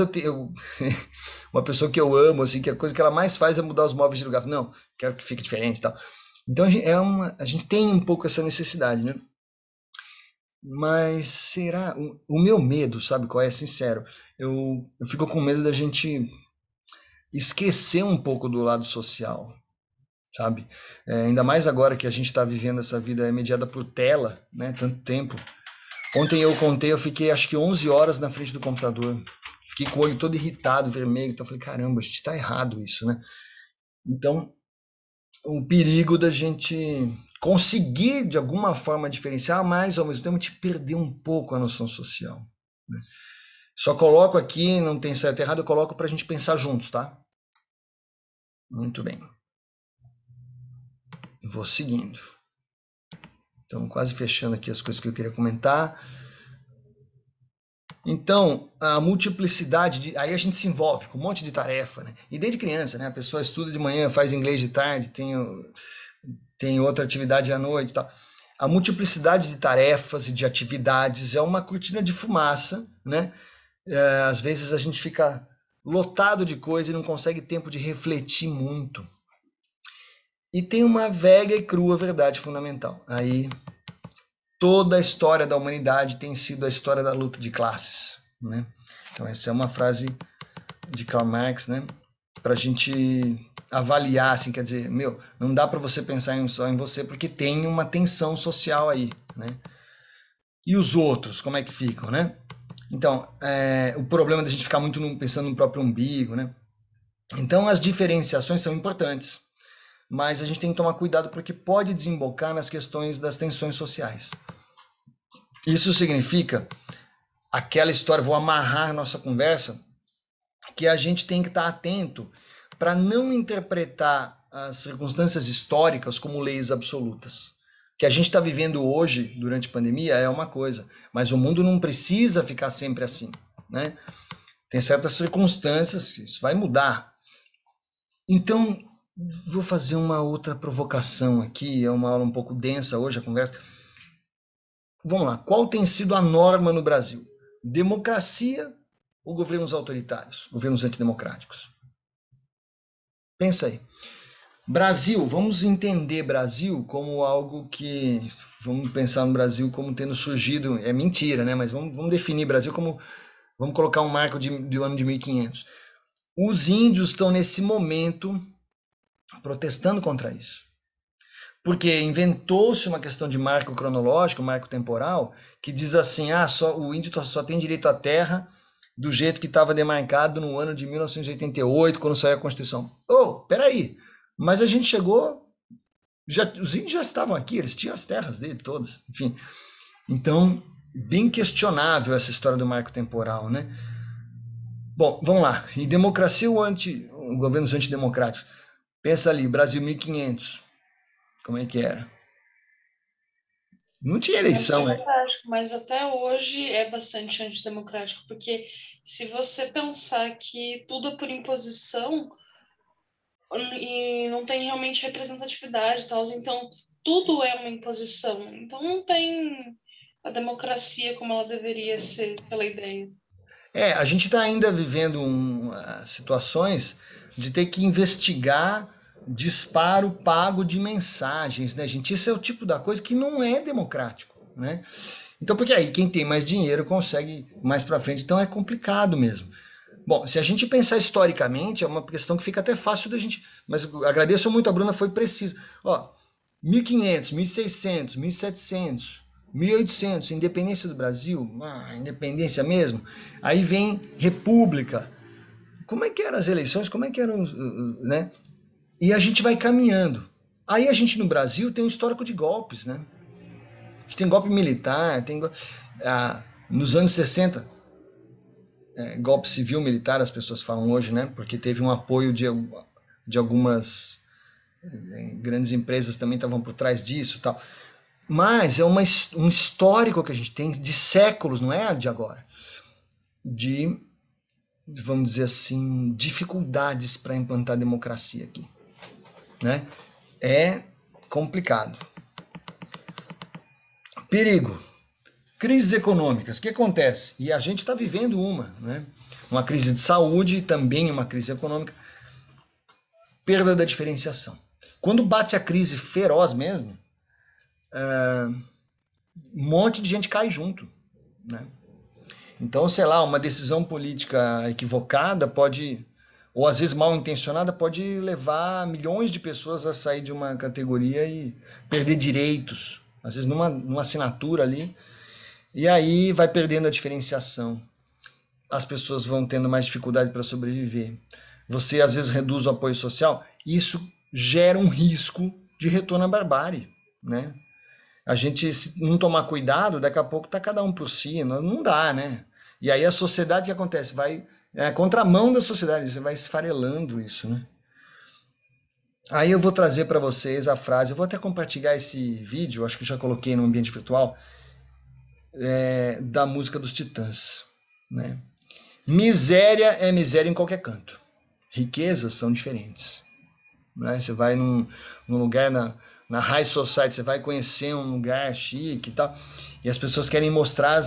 uma pessoa que eu amo, assim, que a coisa que ela mais faz é mudar os móveis de lugar. Não, quero que fique diferente e tal. Então a gente tem um pouco essa necessidade, né? Mas será? O meu medo, sabe qual é? Sincero, eu fico com medo da gente esquecer um pouco do lado social, sabe? Ainda mais agora que a gente está vivendo essa vida mediada por tela, né? Tanto tempo. Ontem eu contei, eu fiquei acho que 11 horas na frente do computador. Fiquei com o olho todo irritado, vermelho. Então eu falei, caramba, a gente está errado isso, né? Então, o perigo da gente conseguir de alguma forma diferenciar, mas ao mesmo tempo te perder um pouco a noção social, né? Só coloco aqui, não tem certo e errado, eu coloco para a gente pensar juntos, tá? Muito bem. Vou seguindo. Então, quase fechando aqui as coisas que eu queria comentar. Então, a multiplicidade, aí a gente se envolve com um monte de tarefa, né? E desde criança, né? A pessoa estuda de manhã, faz inglês de tarde, tem outra atividade à noite e tal. A multiplicidade de tarefas e de atividades é uma cortina de fumaça, né? Às vezes a gente fica lotado de coisa e não consegue tempo de refletir muito. E tem uma velha e crua verdade fundamental. Aí toda a história da humanidade tem sido a história da luta de classes, né? Então essa é uma frase de Karl Marx, né? Para a gente avaliar, assim, quer dizer, não dá para você pensar só em você porque tem uma tensão social aí, né? E os outros, como é que ficam, né? Então, o problema da gente ficar muito pensando no próprio umbigo, né? Então as diferenciações são importantes, mas a gente tem que tomar cuidado porque pode desembocar nas questões das tensões sociais. Isso significa aquela história, vou amarrar nossa conversa, que a gente tem que estar atento para não interpretar as circunstâncias históricas como leis absolutas. O que a gente está vivendo hoje, durante a pandemia, é uma coisa, mas o mundo não precisa ficar sempre assim, né? Tem certas circunstâncias que isso vai mudar. Então, vou fazer uma outra provocação aqui, é uma aula um pouco densa hoje, a conversa. Vamos lá, qual tem sido a norma no Brasil? Democracia ou governos autoritários, governos antidemocráticos? Pensa aí. Brasil, vamos entender Brasil como algo que, vamos pensar no Brasil como tendo surgido, é mentira, né? Mas vamos definir Brasil como, vamos colocar um marco do ano de 1500. Os índios estão nesse momento protestando contra isso. Porque inventou-se uma questão de marco cronológico, marco temporal, que diz assim, o índio só tem direito à terra do jeito que estava demarcado no ano de 1988, quando saiu a Constituição. Peraí, mas a gente chegou, os índios já estavam aqui, eles tinham as terras dele todas, enfim. Então, bem questionável essa história do marco temporal, né? Bom, vamos lá. E democracia ou governos antidemocráticos? Pensa ali, Brasil 1500. Como é que era? Não tinha eleição, né? Mas até hoje é bastante antidemocrático, porque se você pensar que tudo é por imposição e não tem realmente representatividade e tal, então tudo é uma imposição. Então não tem a democracia como ela deveria ser pela ideia. A gente está ainda vivendo situações de ter que investigar disparo pago de mensagens, né, gente? Isso é o tipo da coisa que não é democrático, né? Então, porque aí quem tem mais dinheiro consegue mais para frente, então é complicado mesmo. Bom, se a gente pensar historicamente, é uma questão que fica até fácil da gente, mas eu agradeço muito, a Bruna foi precisa. 1500, 1600, 1700, 1800, independência do Brasil, independência mesmo. Aí vem república. Como é que eram as eleições? Como é que eram, né? E a gente vai caminhando. Aí a gente no Brasil tem um histórico de golpes, né? A gente tem golpe militar, nos anos 60, golpe civil militar, as pessoas falam hoje, né? Porque teve um apoio de algumas grandes empresas também estavam por trás disso, tal. Mas é um histórico que a gente tem de séculos, não é de agora, de, vamos dizer assim, dificuldades para implantar democracia aqui, né? É complicado. Perigo. Crises econômicas. O que acontece? E a gente está vivendo uma, né? Uma crise de saúde e também uma crise econômica. Perda da diferenciação. Quando bate a crise feroz mesmo, um monte de gente cai junto, né? Então, sei lá, uma decisão política equivocada pode, ou às vezes mal intencionada, pode levar milhões de pessoas a sair de uma categoria e perder direitos, às vezes numa assinatura ali, e aí vai perdendo a diferenciação. As pessoas vão tendo mais dificuldade para sobreviver. Você às vezes reduz o apoio social, e isso gera um risco de retorno à barbárie, né? A gente, se não tomar cuidado, daqui a pouco tá cada um por si, não dá, né? E aí a sociedade, o que acontece? Vai, é a contramão da sociedade, você vai esfarelando isso, né? Aí eu vou trazer para vocês a frase, eu vou até compartilhar esse vídeo, acho que já coloquei no ambiente virtual, da música dos Titãs, né? Miséria é miséria em qualquer canto. Riquezas são diferentes, né? Você vai num lugar na high society, você vai conhecer um lugar chique e tal, e as pessoas querem mostrar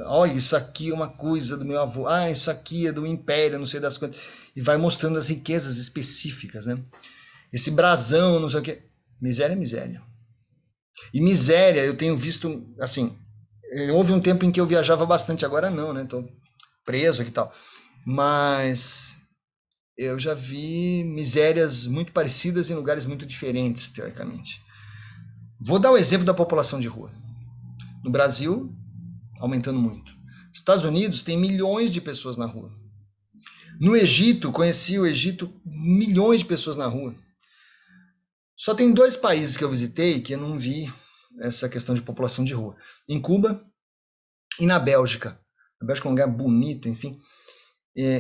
olha, isso aqui é uma coisa do meu avô, isso aqui é do império, não sei das coisas, e vai mostrando as riquezas específicas, né? Esse brasão, não sei o que. Miséria é miséria. E miséria, eu tenho visto, assim, houve um tempo em que eu viajava bastante, agora não, né? Tô preso aqui e tal. Mas eu já vi misérias muito parecidas em lugares muito diferentes, teoricamente. Vou dar o exemplo da população de rua. No Brasil, aumentando muito. Estados Unidos tem milhões de pessoas na rua. No Egito, conheci o Egito, milhões de pessoas na rua. Só tem 2 países que eu visitei que eu não vi essa questão de população de rua. Em Cuba e na Bélgica. A Bélgica é um lugar bonito, enfim.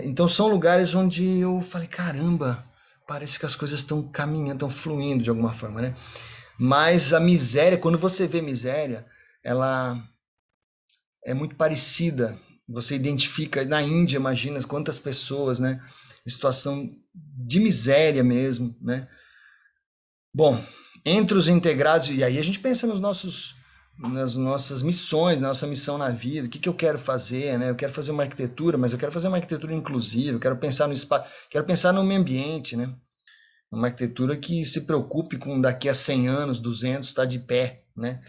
Então são lugares onde eu falei, caramba, parece que as coisas estão caminhando, estão fluindo de alguma forma, né? Mas a miséria, quando você vê miséria, ela é muito parecida. Você identifica, na Índia, imagina quantas pessoas, né? Em situação de miséria mesmo, né? Bom, entre os integrados, e aí a gente pensa nas nossas missões, na nossa missão na vida, o que eu quero fazer, né? Eu quero fazer uma arquitetura, mas eu quero fazer uma arquitetura inclusiva, eu quero pensar no espaço, quero pensar no meio ambiente, né? Uma arquitetura que se preocupe com daqui a 100 anos, 200, estar de pé, né?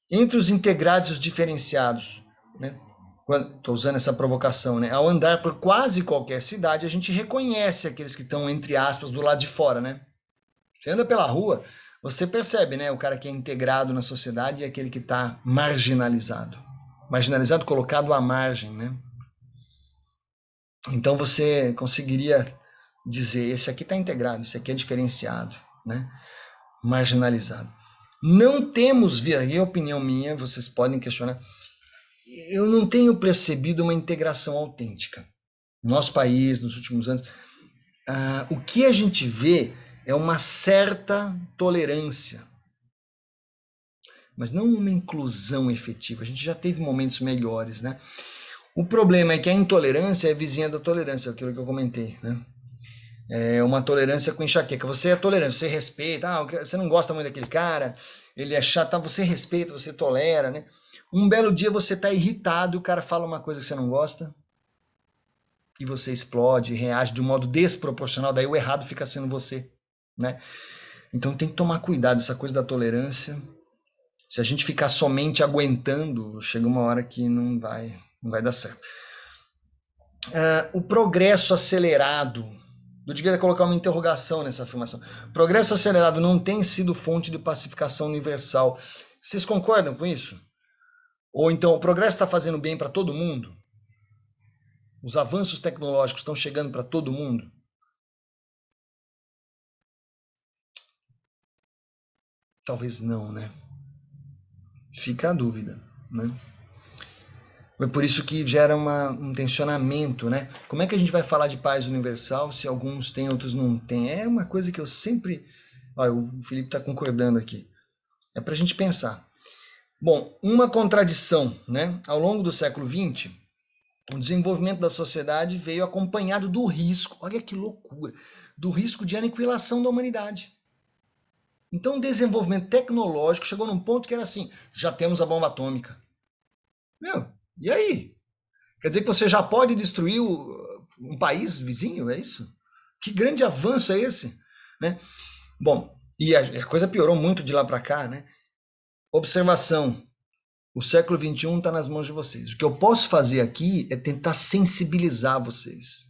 Entre os integrados e os diferenciados, né? Estou usando essa provocação, né? Ao andar por quase qualquer cidade, a gente reconhece aqueles que estão, entre aspas, do lado de fora, né? Você anda pela rua, você percebe, né? O cara que é integrado na sociedade e aquele que está marginalizado. Marginalizado, colocado à margem, né? Então você conseguiria dizer, esse aqui está integrado, esse aqui é diferenciado, né? Marginalizado. Não temos, e a opinião minha, vocês podem questionar, eu não tenho percebido uma integração autêntica. No nosso país, nos últimos anos, o que a gente vê é uma certa tolerância, mas não uma inclusão efetiva. A gente já teve momentos melhores, né? O problema é que a intolerância é vizinha da tolerância, aquilo que eu comentei, né? É uma tolerância com enxaqueca. Você é tolerante, você respeita, você não gosta muito daquele cara, ele é chato, você respeita, você tolera, né? Um belo dia você está irritado, o cara fala uma coisa que você não gosta, e você explode, reage de um modo desproporcional, daí o errado fica sendo você, né? Então tem que tomar cuidado, essa coisa da tolerância. Se a gente ficar somente aguentando, chega uma hora que não vai dar certo. O progresso acelerado, eu devia colocar uma interrogação nessa afirmação. Progresso acelerado não tem sido fonte de pacificação universal. Vocês concordam com isso? Ou então, o progresso está fazendo bem para todo mundo? Os avanços tecnológicos estão chegando para todo mundo? Talvez não, né? Fica a dúvida, né? É por isso que gera um tensionamento, né? Como é que a gente vai falar de paz universal se alguns têm, outros não têm? É uma coisa que eu sempre... Olha, o Felipe está concordando aqui. É para a gente pensar. Bom, uma contradição, né? Ao longo do século XX, o desenvolvimento da sociedade veio acompanhado do risco, olha que loucura, do risco de aniquilação da humanidade. Então o desenvolvimento tecnológico chegou num ponto que era assim, já temos a bomba atômica. Meu, e aí? Quer dizer que você já pode destruir um país vizinho, é isso? Que grande avanço é esse? Né? Bom, e a coisa piorou muito de lá para cá, né? Observação, o século XXI está nas mãos de vocês. O que eu posso fazer aqui é tentar sensibilizar vocês.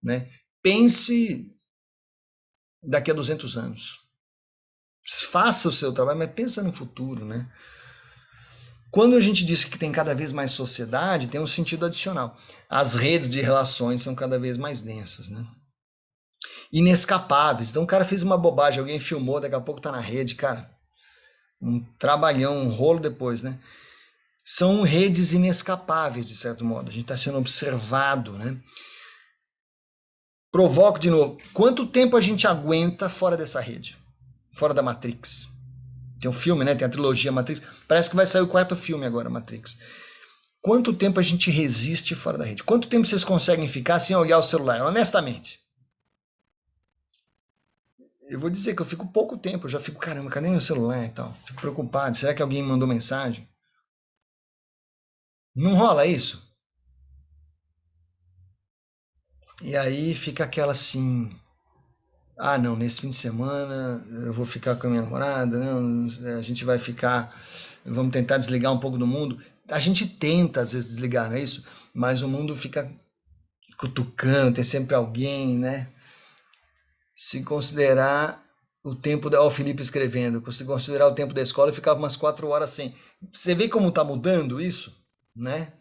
Né? Pense daqui a 200 anos. Faça o seu trabalho, mas pensa no futuro. Né? Quando a gente diz que tem cada vez mais sociedade, tem um sentido adicional. As redes de relações são cada vez mais densas. Né? Inescapáveis. Então o cara fez uma bobagem, alguém filmou, daqui a pouco está na rede. Cara, um trabalhão, um rolo depois, né? São redes inescapáveis, de certo modo. A gente está sendo observado, né? Provoco de novo. Quanto tempo a gente aguenta fora dessa rede? Fora da Matrix? Tem um filme, né? Tem a trilogia Matrix. Parece que vai sair o 4º filme agora, Matrix. Quanto tempo a gente resiste fora da rede? Quanto tempo vocês conseguem ficar sem olhar o celular? Honestamente. Eu vou dizer que eu fico pouco tempo. Eu já fico, caramba, cadê meu celular e tal? Fico preocupado. Será que alguém mandou mensagem? Não rola isso? E aí fica aquela assim, ah não, nesse fim de semana eu vou ficar com a minha namorada, não, a gente vai ficar, vamos tentar desligar um pouco do mundo. A gente tenta às vezes desligar, não é isso? Mas o mundo fica cutucando, tem sempre alguém, né? Se considerar o tempo da... Ó, o Felipe escrevendo, se considerar o tempo da escola, eu ficava umas 4 horas sem. Você vê como tá mudando isso, né?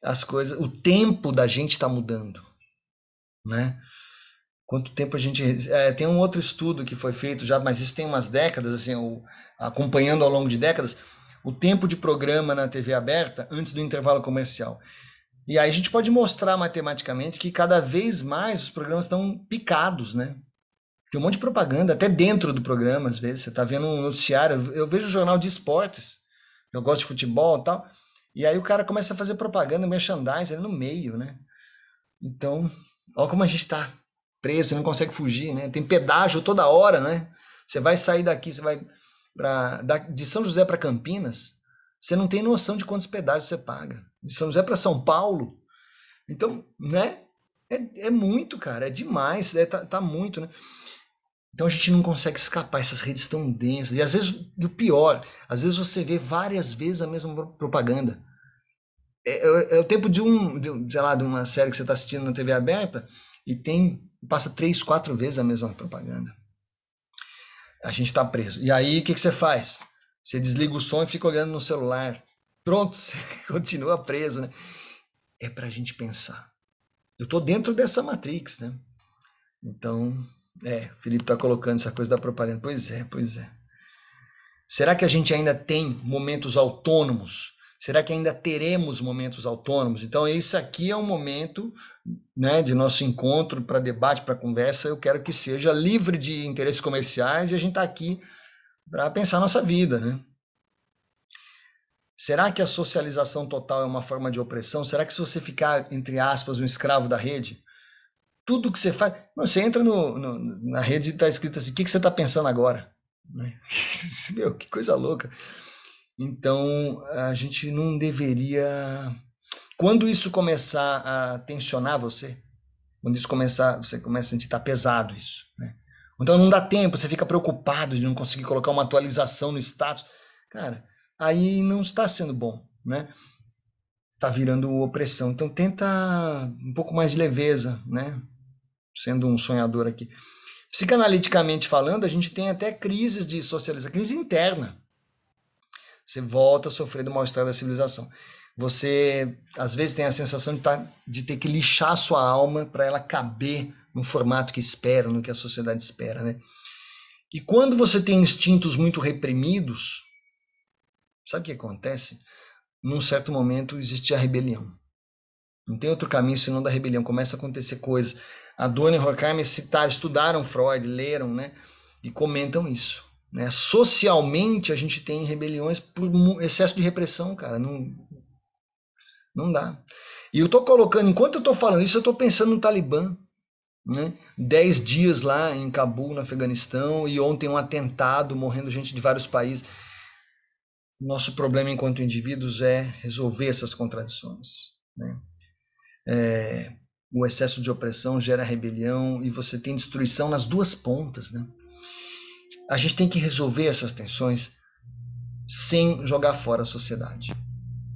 As coisas, o tempo da gente tá mudando, né? Quanto tempo a gente... tem um outro estudo que foi feito já, mas isso tem umas décadas, assim, acompanhando ao longo de décadas, o tempo de programa na TV aberta antes do intervalo comercial. E aí a gente pode mostrar matematicamente que cada vez mais os programas estão picados, né? Tem um monte de propaganda, até dentro do programa, às vezes. Você está vendo um noticiário, eu vejo jornal de esportes, eu gosto de futebol e tal, e aí o cara começa a fazer propaganda, merchandising no meio, né? Então, olha como a gente está preso, você não consegue fugir, né? Tem pedágio toda hora, né? Você vai sair daqui, você vai de São José para Campinas, você não tem noção de quantos pedágios você paga. De São José para São Paulo, então, né? É muito, cara, é demais, tá muito, né? Então a gente não consegue escapar, essas redes tão densas. E às vezes, e o pior, às vezes você vê várias vezes a mesma propaganda. É o tempo sei lá, de uma série que você está assistindo na TV aberta e passa 3, 4 vezes a mesma propaganda. A gente está preso. E aí, o que você faz? Você desliga o som e fica olhando no celular. Pronto, você continua preso, né? É para a gente pensar. Eu estou dentro dessa Matrix, né? Então, o Felipe está colocando essa coisa da propaganda. Pois é. Será que a gente ainda tem momentos autônomos? Será que ainda teremos momentos autônomos? Então, esse aqui é um momento, né, de nosso encontro para debate, para conversa. Eu quero que seja livre de interesses comerciais e a gente está aqui para pensar a nossa vida, né? Será que a socialização total é uma forma de opressão? Será que se você ficar, entre aspas, um escravo da rede, tudo que você faz... Não, você entra na rede e está escrito assim, o que você está pensando agora? Né? Meu, que coisa louca. Então, a gente não deveria... Quando isso começar a tensionar você, quando isso começar, você começa a sentir que está pesado isso, né? Então não dá tempo, você fica preocupado de não conseguir colocar uma atualização no status. Cara, aí não está sendo bom, né? Está virando opressão. Então tenta um pouco mais de leveza, né? Sendo um sonhador aqui. Psicanaliticamente falando, a gente tem até crises de socialização, crise interna. Você volta a sofrer do mal-estar da civilização. Você, às vezes, tem a sensação de ter que lixar a sua alma para ela caber no formato que espera, no que a sociedade espera, né? E quando você tem instintos muito reprimidos, sabe o que acontece? num certo momento, existe a rebelião. Não tem outro caminho senão da rebelião. Começa a acontecer coisas. Adorno e Horkheimer estudaram Freud, leram, né? E comentam isso. Né? Socialmente, a gente tem rebeliões por excesso de repressão, cara. Não dá. E eu tô colocando, enquanto eu tô falando isso, eu tô pensando no Talibã. Né? 10 dias lá em Cabul, no Afeganistão, e ontem um atentado, morrendo gente de vários países. Nosso problema enquanto indivíduos é resolver essas contradições. Né? O excesso de opressão gera rebelião e você tem destruição nas duas pontas. Né? A gente tem que resolver essas tensões sem jogar fora a sociedade,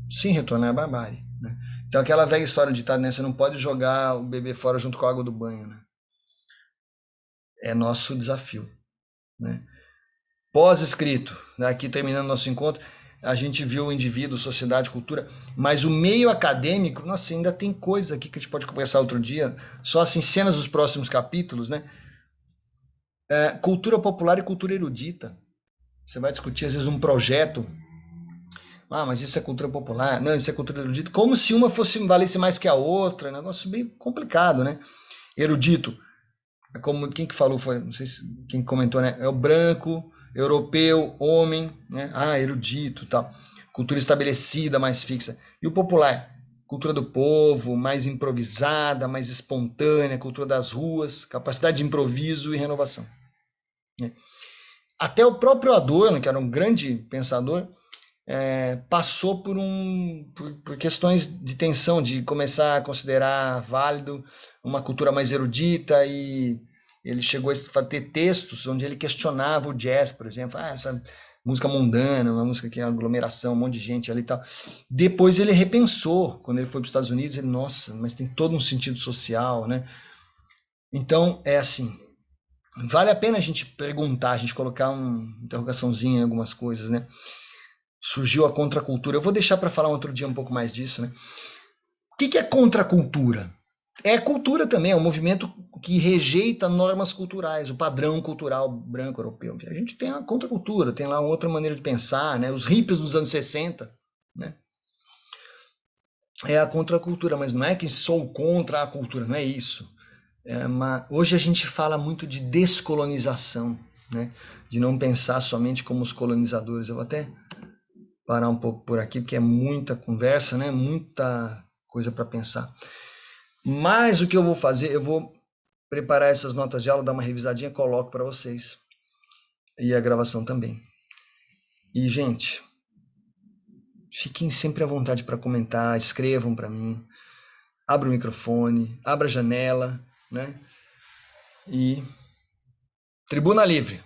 sem retornar à barbárie. Né? Então aquela velha história de ditado, né? Você não pode jogar o bebê fora junto com a água do banho. Né? É nosso desafio. Né? Pós-escrito, né? Aqui terminando nosso encontro, a gente viu o indivíduo, sociedade, cultura, mas o meio acadêmico, nossa, ainda tem coisa aqui que a gente pode conversar outro dia, só assim, cenas dos próximos capítulos, né? Cultura popular e cultura erudita. Você vai discutir, às vezes, um projeto. Ah, mas isso é cultura popular. Não, isso é cultura erudita. Como se uma valesse mais que a outra. É um negócio bem complicado, né? Erudito. Como quem que falou foi, não sei quem comentou, né? É o branco, europeu, homem, né? Ah, erudito, tal. Cultura estabelecida, mais fixa. E o popular, cultura do povo, mais improvisada, mais espontânea, cultura das ruas, capacidade de improviso e renovação. Né? Até o próprio Adorno, que era um grande pensador, passou por questões de tensão, de começar a considerar válido uma cultura mais erudita, e ele chegou a ter textos onde ele questionava o jazz, por exemplo, essa música mundana, uma música que é uma aglomeração, um monte de gente ali e tal. Depois ele repensou, quando ele foi para os Estados Unidos, ele, nossa, mas tem todo um sentido social, né? Então, é assim, vale a pena a gente perguntar, a gente colocar uma interrogaçãozinha em algumas coisas, né? Surgiu a contracultura. Eu vou deixar para falar um outro dia um pouco mais disso, né? O que é contracultura? É cultura também, é um movimento que rejeita normas culturais, o padrão cultural branco europeu. A gente tem a contracultura, tem lá uma outra maneira de pensar, né? Os hippies dos anos 60, né? É a contracultura, mas não é que sou contra a cultura, não é isso. Hoje a gente fala muito de descolonização, né? De não pensar somente como os colonizadores. Eu vou até parar um pouco por aqui, porque é muita conversa, né? Muita coisa para pensar. Mas o que eu vou fazer, eu vou preparar essas notas de aula, dar uma revisadinha, coloco para vocês. E a gravação também. E, gente, fiquem sempre à vontade para comentar, escrevam para mim, abra o microfone, abra a janela, né? E Tribuna Livre.